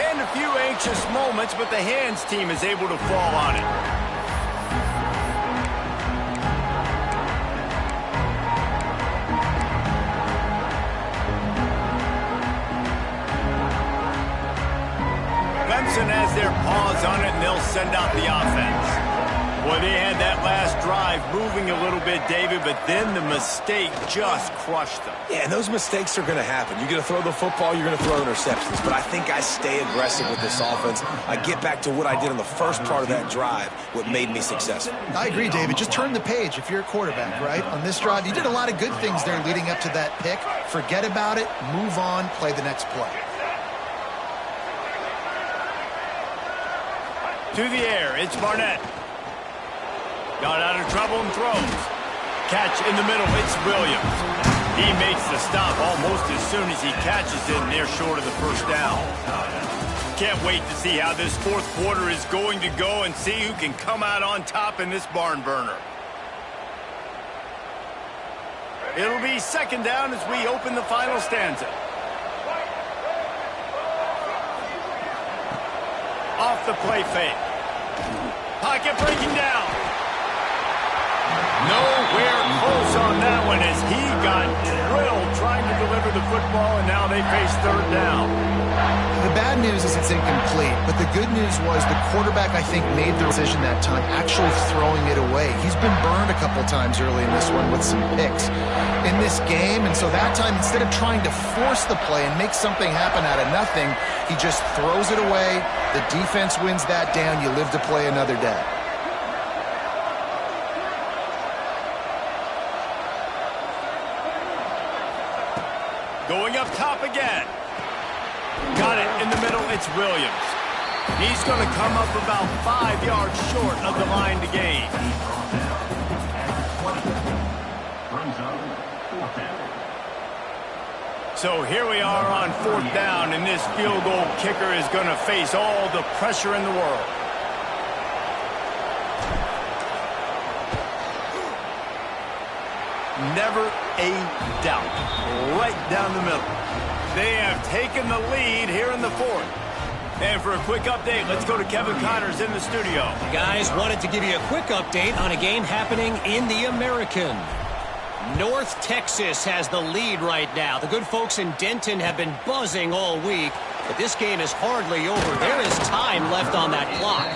Speaker 1: And a few anxious moments, but the hands team is able to fall on it. Clemson has their paws on it, and they'll send out the offense. Boy, they had that last drive moving a little bit, David, but then the mistake just crushed them.
Speaker 3: Yeah, and those mistakes are going to happen. You're going to throw the football, you're going to throw interceptions. But I think I stay aggressive with this offense. I get back to what I did in the first part of that drive, what made me successful.
Speaker 2: I agree, David. Just turn the page if you're a quarterback, right? On this drive, you did a lot of good things there leading up to that pick. Forget about it, move on, play the next play.
Speaker 1: To the air, it's Barnett. Got out of trouble and throws. Catch in the middle, it's Williams. He makes the stop almost as soon as he catches it, and they're short of the first down. Can't wait to see how this 4th quarter is going to go and see who can come out on top in this barn burner. It'll be 2nd down as we open the final stanza. Off the play fake. Pocket breaking down. Nowhere close on that one as he got drilled trying to deliver the football, and now they face 3rd down.
Speaker 2: The bad news is it's incomplete, but the good news was the quarterback, I think, made the decision that time, actually throwing it away. He's been burned a couple times early in this one with some picks in this game, and so that time, instead of trying to force the play and make something happen out of nothing, he just throws it away. The defense wins that down. You live to play another day.
Speaker 1: Going up top again. Got it in the middle, it's Williams. He's going to come up about 5 yards short of the line to gain. So here we are on 4th down, and this field goal kicker is going to face all the pressure in the world. Never a doubt. Right down the middle. They have taken the lead here in the 4th. And for a quick update, let's go to Kevin Connors in the studio.
Speaker 4: Guys, wanted to give you a quick update on a game happening in the American. North Texas has the lead right now. The good folks in Denton have been buzzing all week, but this game is hardly over. There is time left on that clock.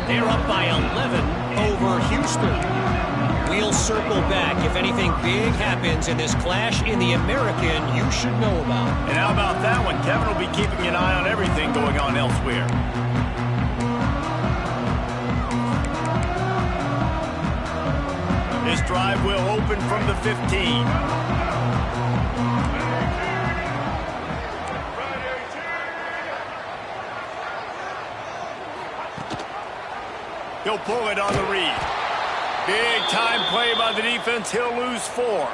Speaker 4: They're up by 11 over Houston. We'll circle back if anything big happens in this clash in the American you should know about.
Speaker 1: And how about that one? Kevin will be keeping an eye on everything going on elsewhere. This drive will open from the 15. He'll pull it on the read. Big time play by the defense. He'll lose 4.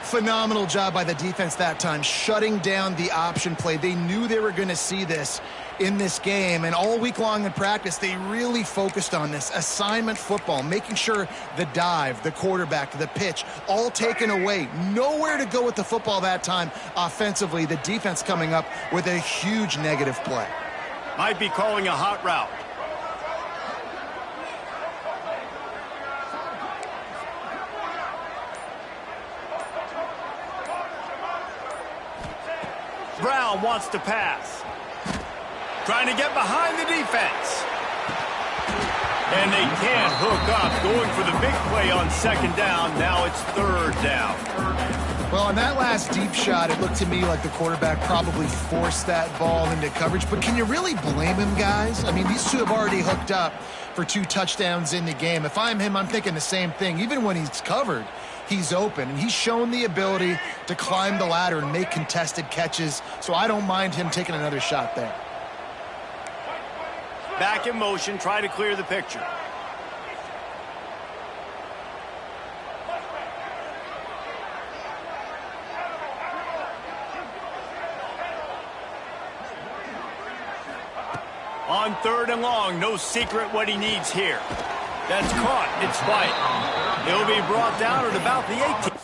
Speaker 2: Phenomenal job by the defense that time, shutting down the option play. They knew they were going to see this in this game, and all week long in practice, they really focused on this assignment football, making sure the dive, the quarterback, the pitch, all taken away. Nowhere to go with the football that time offensively. The defense coming up with a huge negative play.
Speaker 1: Might be calling a hot route. Brown wants to pass. Trying to get behind the defense. And they can't hook up. Going for the big play on 2nd down. Now it's 3rd down.
Speaker 2: Well, on that last deep shot, it looked to me like the quarterback probably forced that ball into coverage. But can you really blame him, guys? I mean, these two have already hooked up for 2 touchdowns in the game. If I'm him, I'm thinking the same thing. Even when he's covered, he's open, and he's shown the ability to climb the ladder and make contested catches, so I don't mind him taking another shot there.
Speaker 1: Back in motion, try to clear the picture. On 3rd and long, no secret what he needs here. That's caught. It's White. He'll be brought down at about the 18.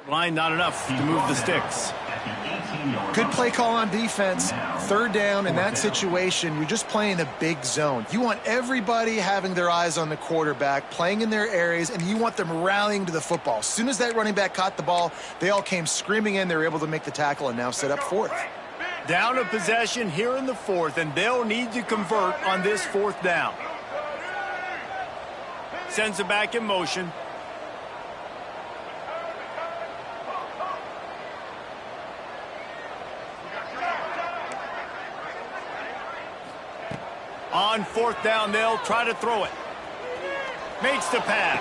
Speaker 1: Line not enough to move the sticks.
Speaker 2: Good play call on defense. 3rd down in that situation, you're just playing a big zone. You want everybody having their eyes on the quarterback, playing in their areas, and you want them rallying to the football. As soon as that running back caught the ball, they all came screaming in. They were able to make the tackle and now set up 4th.
Speaker 1: Down a possession here in the 4th, and they'll need to convert on this 4th down. Sends it back in motion. On 4th down, they'll try to throw it. Makes the pass.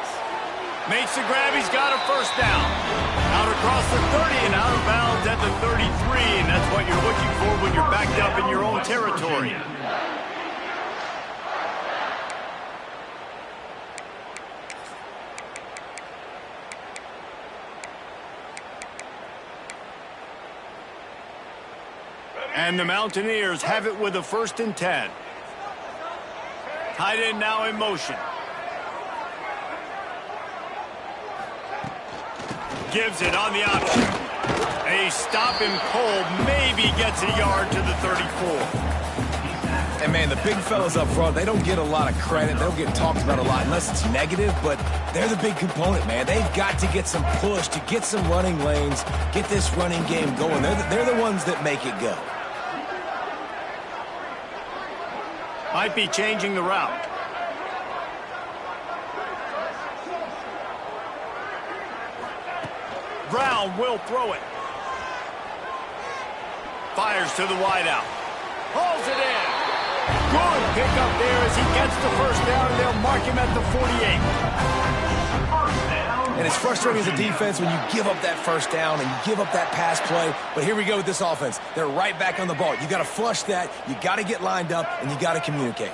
Speaker 1: Makes the grab. He's got a 1st down. Out across the 30 and out of bounds at the 33. And that's what you're looking for when you're backed up in your own territory. And the Mountaineers have it with a 1st and 10. Tight end now in motion. Gives it on the option. They stop him cold. Maybe gets a yard to the 34.
Speaker 3: And, man, the big fellas up front, they don't get a lot of credit. They don't get talked about a lot unless it's negative, but they're the big component, man. They've got to get some push, to get some running lanes, get this running game going. They're the ones that make it go.
Speaker 1: Might be changing the route. Brown will throw it. Fires to the wideout. Hauls it in. Good pick up there as he gets the 1st down, and they'll mark him at the 48.
Speaker 3: And it's frustrating as a defense when you give up that 1st down and you give up that pass play. But here we go with this offense. They're right back on the ball. You got to flush that. You got to get lined up, and you got to communicate.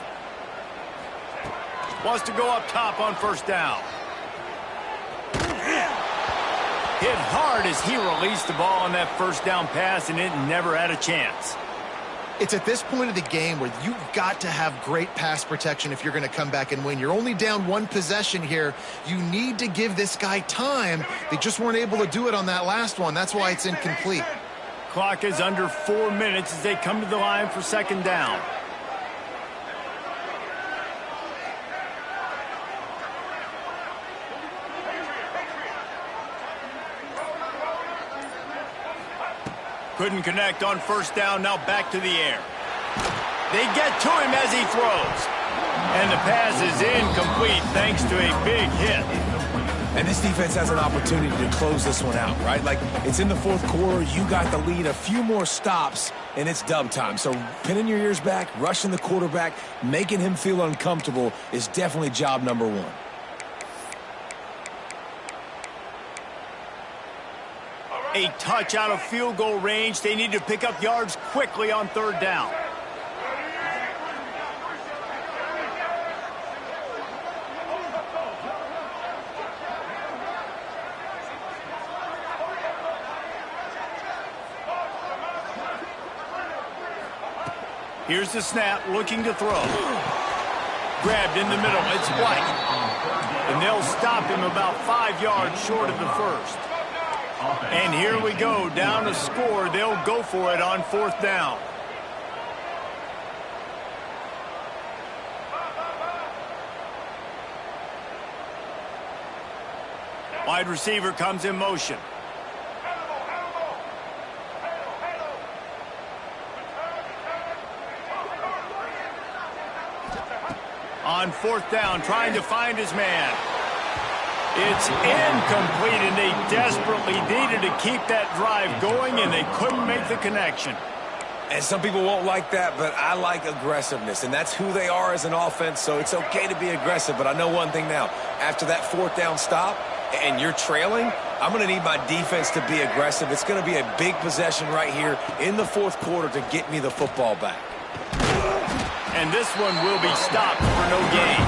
Speaker 1: Wants to go up top on 1st down. Hit hard as he released the ball on that 1st down pass, and it never had a chance.
Speaker 2: It's at this point of the game where you've got to have great pass protection if you're going to come back and win. You're only down 1 possession here. You need to give this guy time. They just weren't able to do it on that last one. That's why it's incomplete.
Speaker 1: Clock is under 4 minutes as they come to the line for 2nd down. Couldn't connect on first down, now back to the air. They get to him as he throws. And the pass is incomplete thanks to a big hit.
Speaker 3: And this defense has an opportunity to close this one out, right? Like, it's in the fourth quarter, you got the lead, a few more stops, and it's dub time. So pinning your ears back, rushing the quarterback, making him feel uncomfortable is definitely job number one.
Speaker 1: A touch out of field goal range. They need to pick up yards quickly on third down. Here's the snap, looking to throw. Grabbed in the middle, it's White. And they'll stop him about 5 yards short of the first. And here we go, down a score. They'll go for it on fourth down. Wide receiver comes in motion. On fourth down, trying to find his man. It's incomplete, and they desperately needed to keep that drive going, and they couldn't make the connection.
Speaker 3: And some people won't like that, but I like aggressiveness, and that's who they are as an offense, so it's okay to be aggressive. But I know one thing now. After that fourth down stop and you're trailing, I'm going to need my defense to be aggressive. It's going to be a big possession right here in the fourth quarter to get me the football back.
Speaker 1: And this one will be stopped for no gain.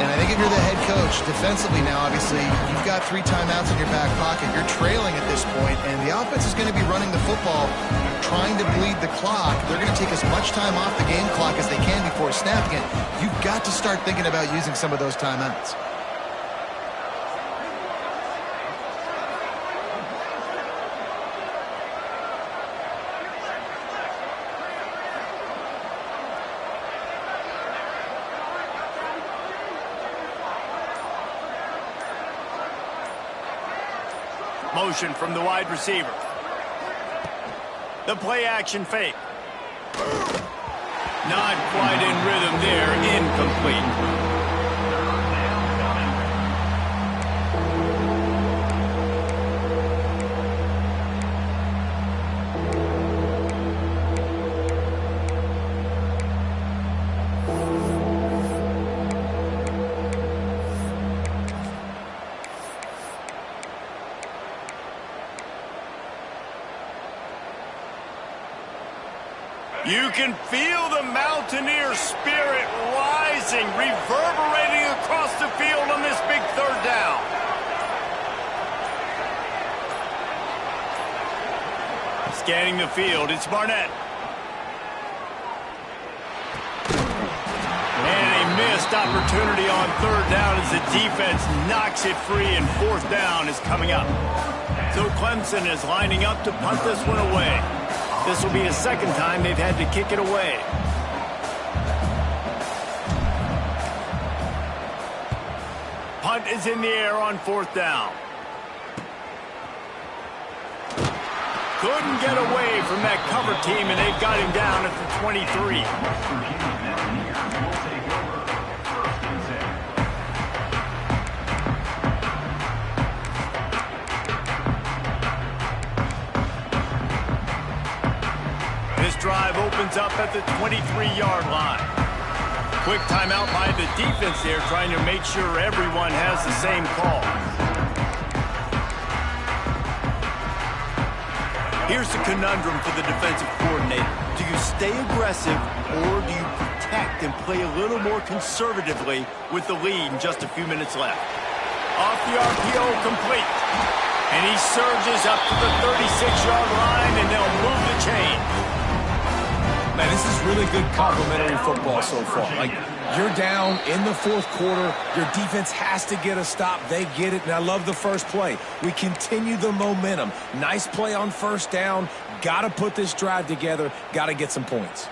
Speaker 2: And I think if you're the head coach, defensively now, obviously, you've got 3 timeouts in your back pocket. You're trailing at this point, and the offense is going to be running the football, trying to bleed the clock. They're going to take as much time off the game clock as they can before snapping it. You've got to start thinking about using some of those timeouts.
Speaker 1: Motion from the wide receiver. The play action fake. Not quite in rhythm there. Incomplete. You can feel the Mountaineer spirit rising, reverberating across the field on this big third down. Scanning the field, it's Barnett. And a missed opportunity on third down as the defense knocks it free, and fourth down is coming up. So Clemson is lining up to punt this one away. This will be the second time they've had to kick it away. Punt is in the air on fourth down. Couldn't get away from that cover team, and they've got him down at the 23. Drive opens up at the 23-yard line. Quick timeout by the defense there, trying to make sure everyone has the same call. Here's the conundrum for the defensive coordinator. Do you stay aggressive, or do you protect and play a little more conservatively with the lead and just a few minutes left? Off the RPO, complete. And he surges up to the 36-yard line, and they'll move the chain.
Speaker 3: Man, this is really good complimentary football so far. Like, you're down in the fourth quarter. Your defense has to get a stop. They get it, and I love the first play. We continue the momentum. Nice play on first down. Got to put this drive together. Got to get some points.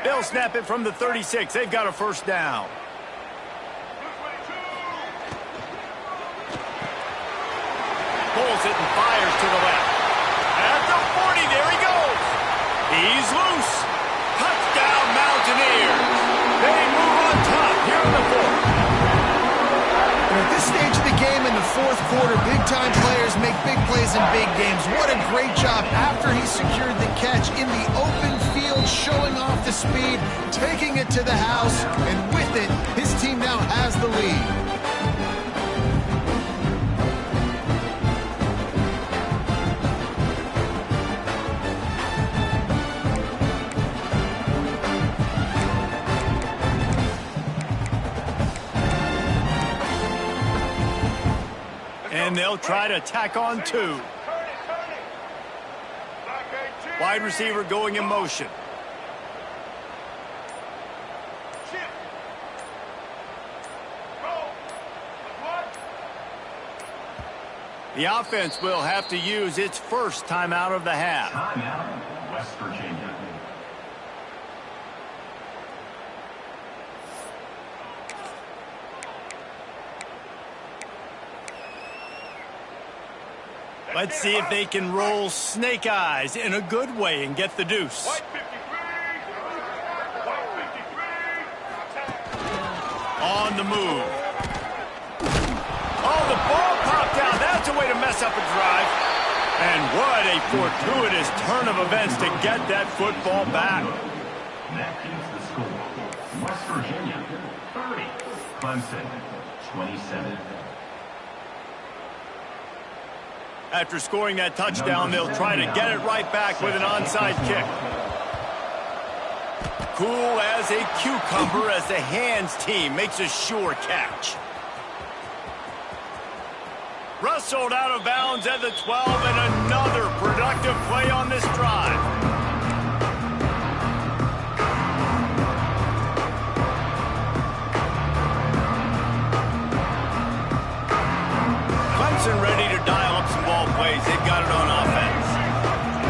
Speaker 1: They'll snap it from the 36. They've got a first down.
Speaker 2: fourth quarter, big-time players make big plays in big games. What a great job after he secured the catch in the open field, showing off the speed, taking it to the house, and with it, his team now has the lead.
Speaker 1: And they'll try to tack on two. Wide receiver going in motion. The offense will have to use its first timeout of the half.
Speaker 5: Timeout, West Virginia.
Speaker 1: Let's see if they can roll snake eyes in a good way and get the deuce. On the move. Oh, the ball popped out. That's a way to mess up a drive. And what a fortuitous turn of events to get that football back.
Speaker 5: That is the score. West Virginia, 30. Clemson, 27.
Speaker 1: After scoring that touchdown, they'll try to get it right back with an onside kick. Cool as a cucumber as the hands team makes a sure catch. Wrestled out of bounds at the 12, and another productive play on this drive. Ready to dial up some ball plays. They've got it on offense.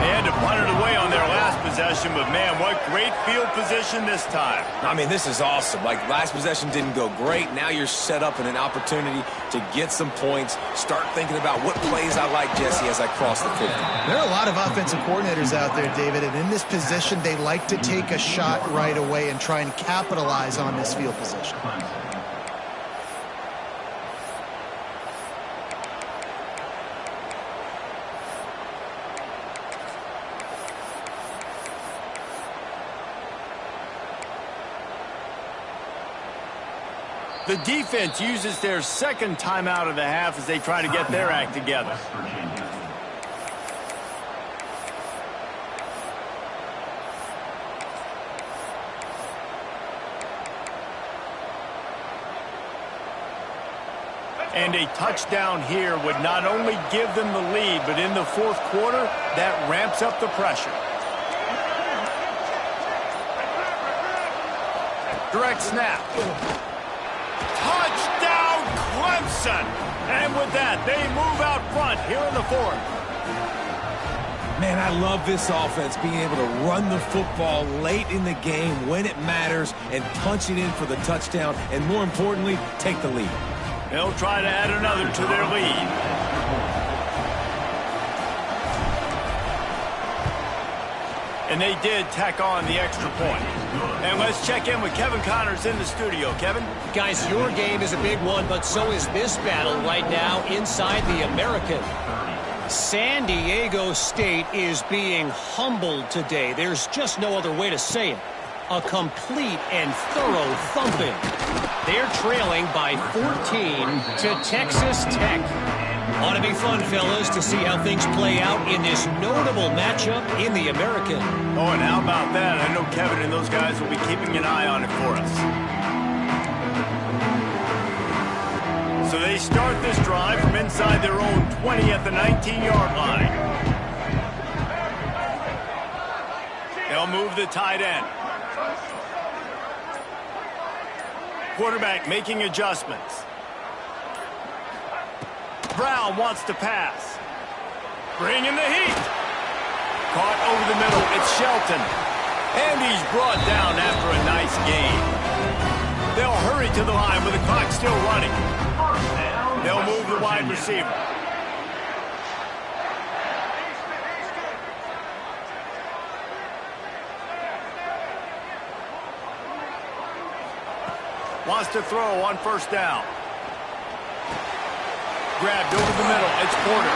Speaker 1: They had to punt it away on their last possession, but man, what great field position this time.
Speaker 3: I mean, this is awesome. Like, last possession didn't go great. Now you're set up in an opportunity to get some points. Start thinking about what plays I like, Jesse, as I cross the 50.
Speaker 2: There are a lot of offensive coordinators out there, David, and in this position, they like to take a shot right away and try and capitalize on this field position.
Speaker 1: The defense uses their second timeout of the half as they try to get their act together. And a touchdown here would not only give them the lead, but in the fourth quarter, that ramps up the pressure. Direct snap. Touchdown, Clemson! And with that, they move out front here in the fourth.
Speaker 3: Man, I love this offense, being able to run the football late in the game when it matters and punch it in for the touchdown, and more importantly, take the lead.
Speaker 1: They'll try to add another to their lead. And they did tack on the extra point. And let's check in with Kevin Connors in the studio. Kevin?
Speaker 4: Guys, your game is a big one, but so is this battle right now inside the American. San Diego State is being humbled today. There's just no other way to say it. A complete and thorough thumping. They're trailing by 14 to Texas Tech. Ought to be fun, fellas, to see how things play out in this notable matchup in the American.
Speaker 1: Oh, and how about that? I know Kevin and those guys will be keeping an eye on it for us. So they start this drive from inside their own 20 at the 19-yard line. They'll move the tight end. Quarterback making adjustments. Brown wants to pass. Bringing the heat. Caught over the middle. It's Shelton. And he's brought down after a nice gain. They'll hurry to the line with the clock still running. They'll move the wide receiver. Wants to throw on first down. Grabbed over the middle. It's Porter.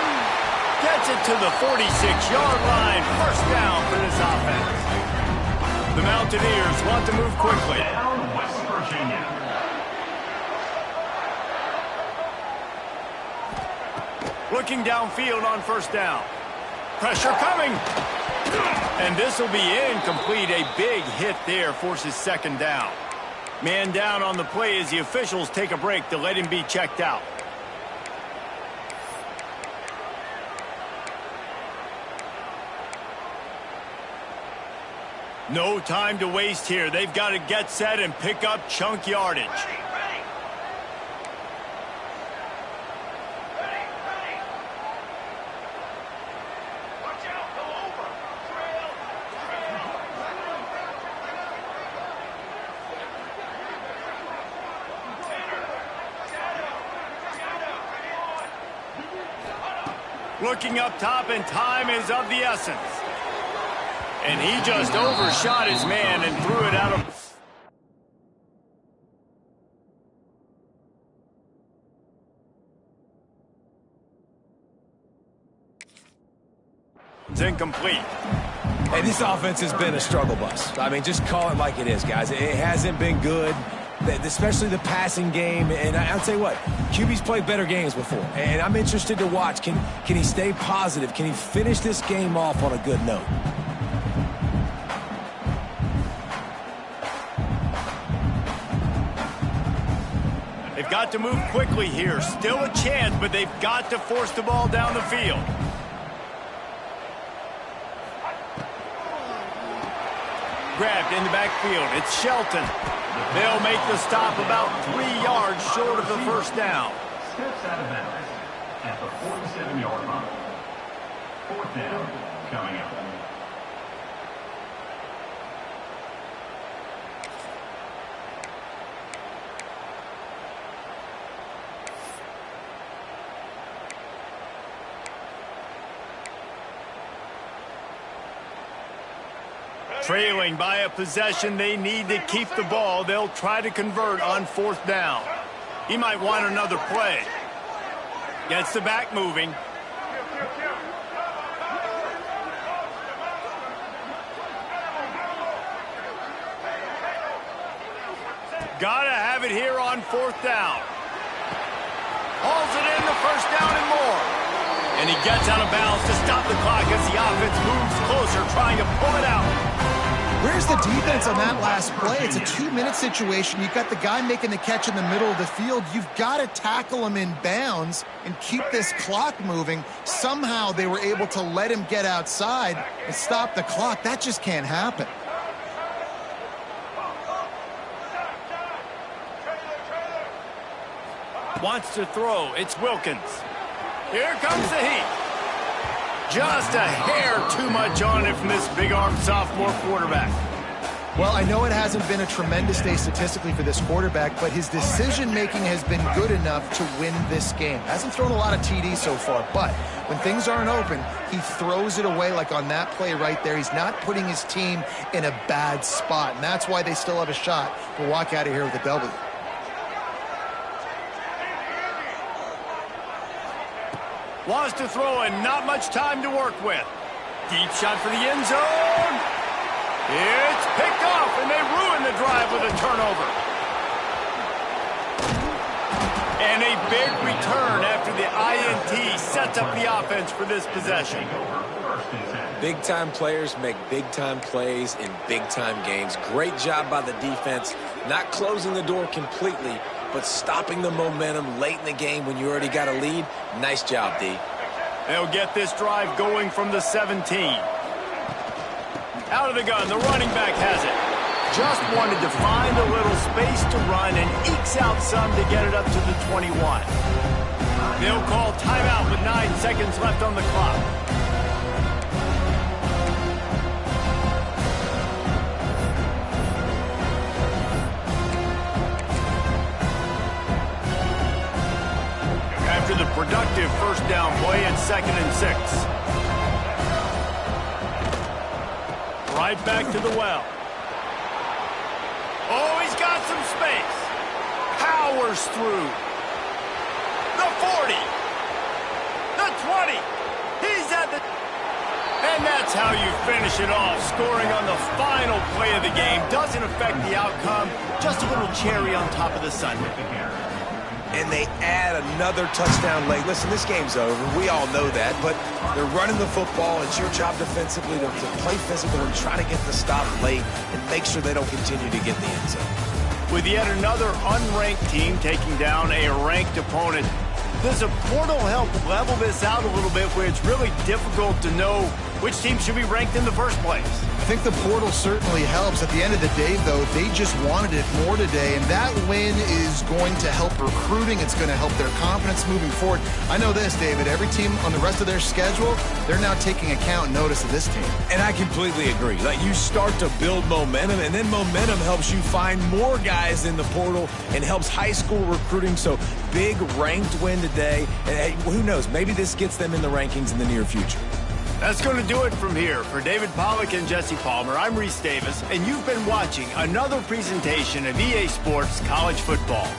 Speaker 1: Gets it to the 46-yard line. First down for this offense. The Mountaineers want to move quickly.
Speaker 5: Down, West Virginia.
Speaker 1: Looking downfield on first down. Pressure coming. And this will be incomplete. A big hit there forces second down. Man down on the play as the officials take a break to let him be checked out. No time to waste here. They've got to get set and pick up chunk yardage. Looking up top, and time is of the essence. And he just overshot his man and threw it out of... It's incomplete.
Speaker 3: Hey, this offense has been a struggle bus. I mean, just call it like it is, guys. It hasn't been good, especially the passing game. And I'll tell you what, QB's played better games before. And I'm interested to watch. Can he stay positive? Can he finish this game off on a good note?
Speaker 1: They've got to move quickly here. Still a chance, but they've got to force the ball down the field. Grabbed in the backfield. It's Shelton. They'll make the stop about 3 yards short of the first down.
Speaker 5: Steps out of bounds at the 47-yard line. Fourth down coming up.
Speaker 1: Trailing by a possession, they need to keep the ball. They'll try to convert on fourth down. He might want another play. Gets the back moving. Gotta have it here on fourth down. Hauls it in, the first down and more. And he gets out of bounds to stop the clock as the offense moves closer, trying to pull it out.
Speaker 2: Where's the defense on that last play? It's a 2-minute situation. You've got the guy making the catch in the middle of the field. You've got to tackle him in bounds and keep this clock moving. Somehow they were able to let him get outside and stop the clock. That just can't happen.
Speaker 1: Wants to throw. It's Wilkins. Here comes the heat. Just a hair too much on it from this big-armed sophomore quarterback.
Speaker 2: Well, I know it hasn't been a tremendous day statistically for this quarterback, but his decision-making has been good enough to win this game. Hasn't thrown a lot of TDs so far, but when things aren't open, he throws it away like on that play right there. He's not putting his team in a bad spot, and that's why they still have a shot to walk out of here with a W.
Speaker 1: Wants to throw and not much time to work with. Deep shot for the end zone. It's picked off, and they ruin the drive with a turnover. And a big return after the INT sets up the offense for this possession.
Speaker 3: Big-time players make big-time plays in big-time games. Great job by the defense, not closing the door completely, but stopping the momentum late in the game when you already got a lead. Nice job, D.
Speaker 1: They'll get this drive going from the 17. Out of the gun, the running back has it. Just wanted to find a little space to run and ekes out some to get it up to the 21. They'll call timeout with 9 seconds left on the clock. After the productive first down play, it's 2nd and 6. Right back to the well. Oh, he's got some space. Powers through. The 40. And that's how you finish it off. Scoring on the final play of the game doesn't affect the outcome. Just a little cherry on top of the sundae.
Speaker 3: And they add another touchdown late. Listen, this game's over. We all know that. But they're running the football. It's your job defensively to play physical and try to get the stop late and make sure they don't continue to get in the end zone.
Speaker 1: With yet another unranked team taking down a ranked opponent, does a portal help level this out a little bit where it's really difficult to know which team should be ranked in the first place?
Speaker 2: I think the portal certainly helps. At the end of the day, though, they just wanted it more today, and that win is going to help recruiting. It's going to help their confidence moving forward. I know this, David. Every team on the rest of their schedule, they're now taking account and notice of this team.
Speaker 3: And I completely agree. Like, you start to build momentum, and then momentum helps you find more guys in the portal and helps high school recruiting. So, big ranked win today. And hey, who knows? Maybe this gets them in the rankings in the near future.
Speaker 1: That's going to do it from here. For David Pollack and Jesse Palmer, I'm Reese Davis, and you've been watching another presentation of EA Sports College Football.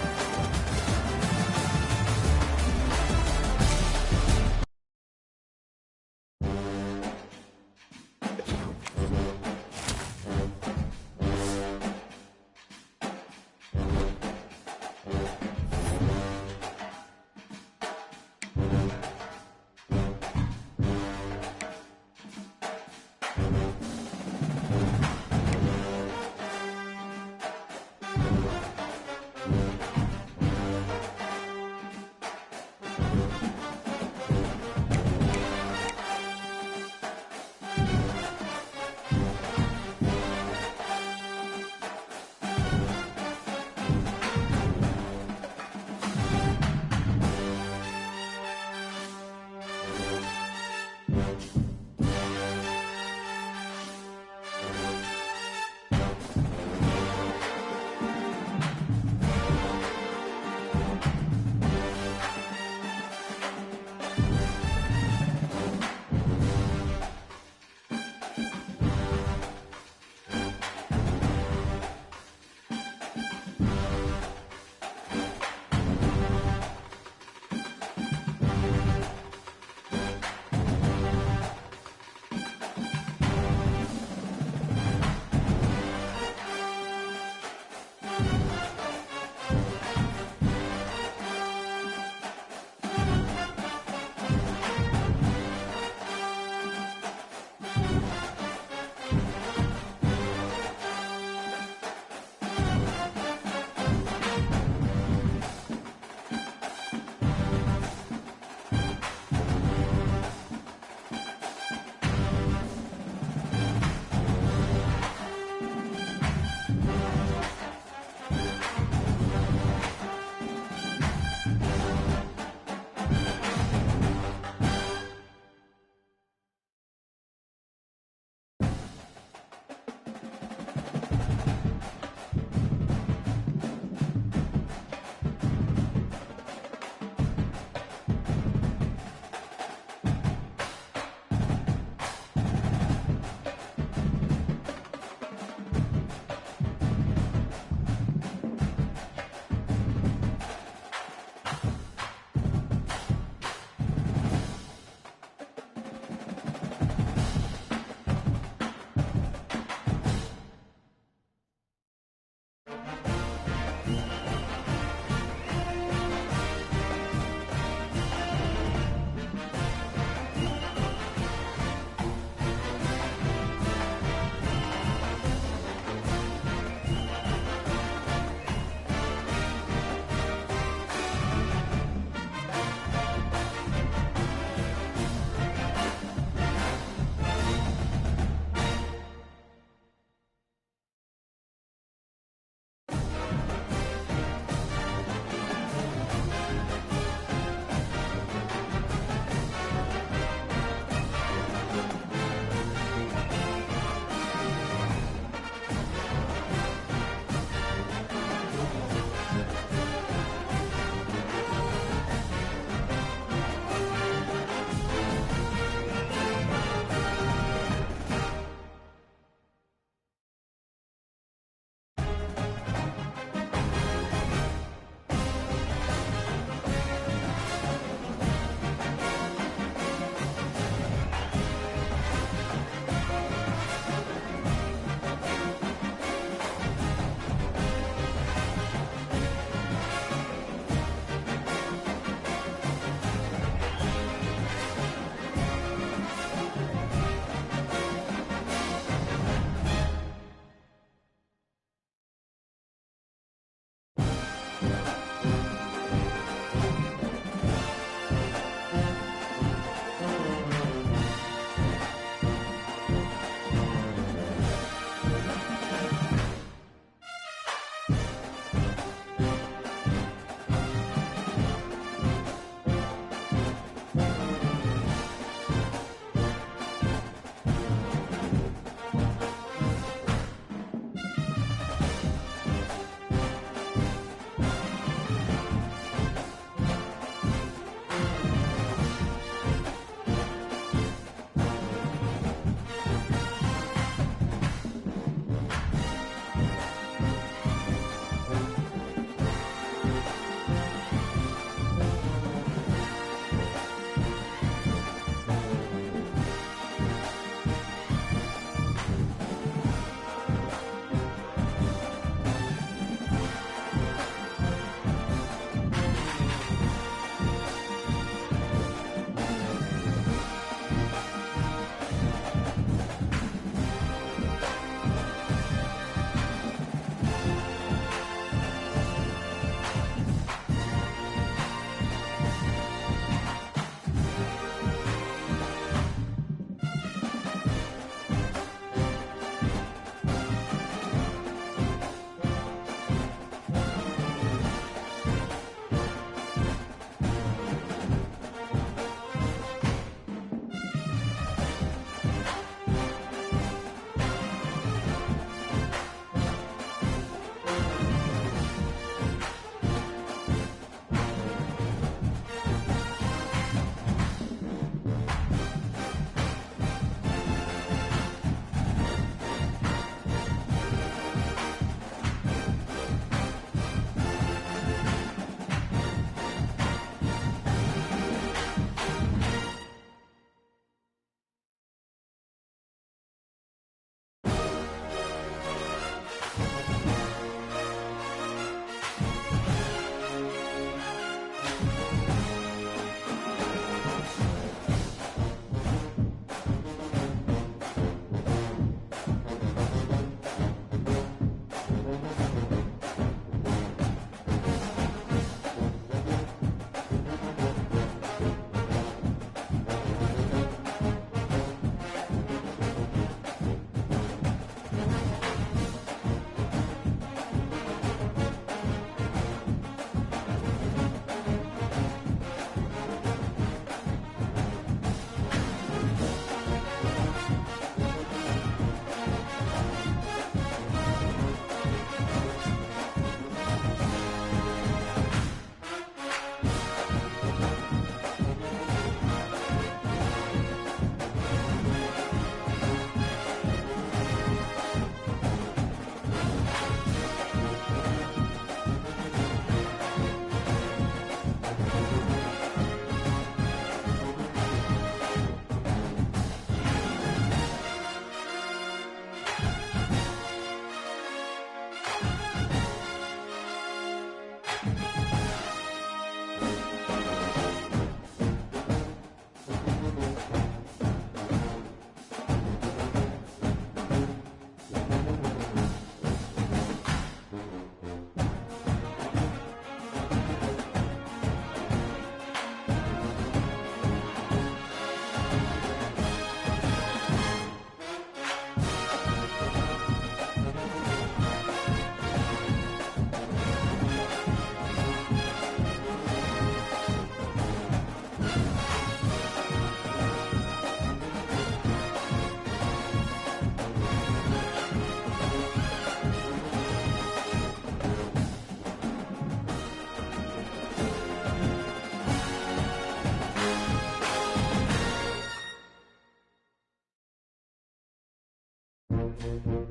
Speaker 3: it.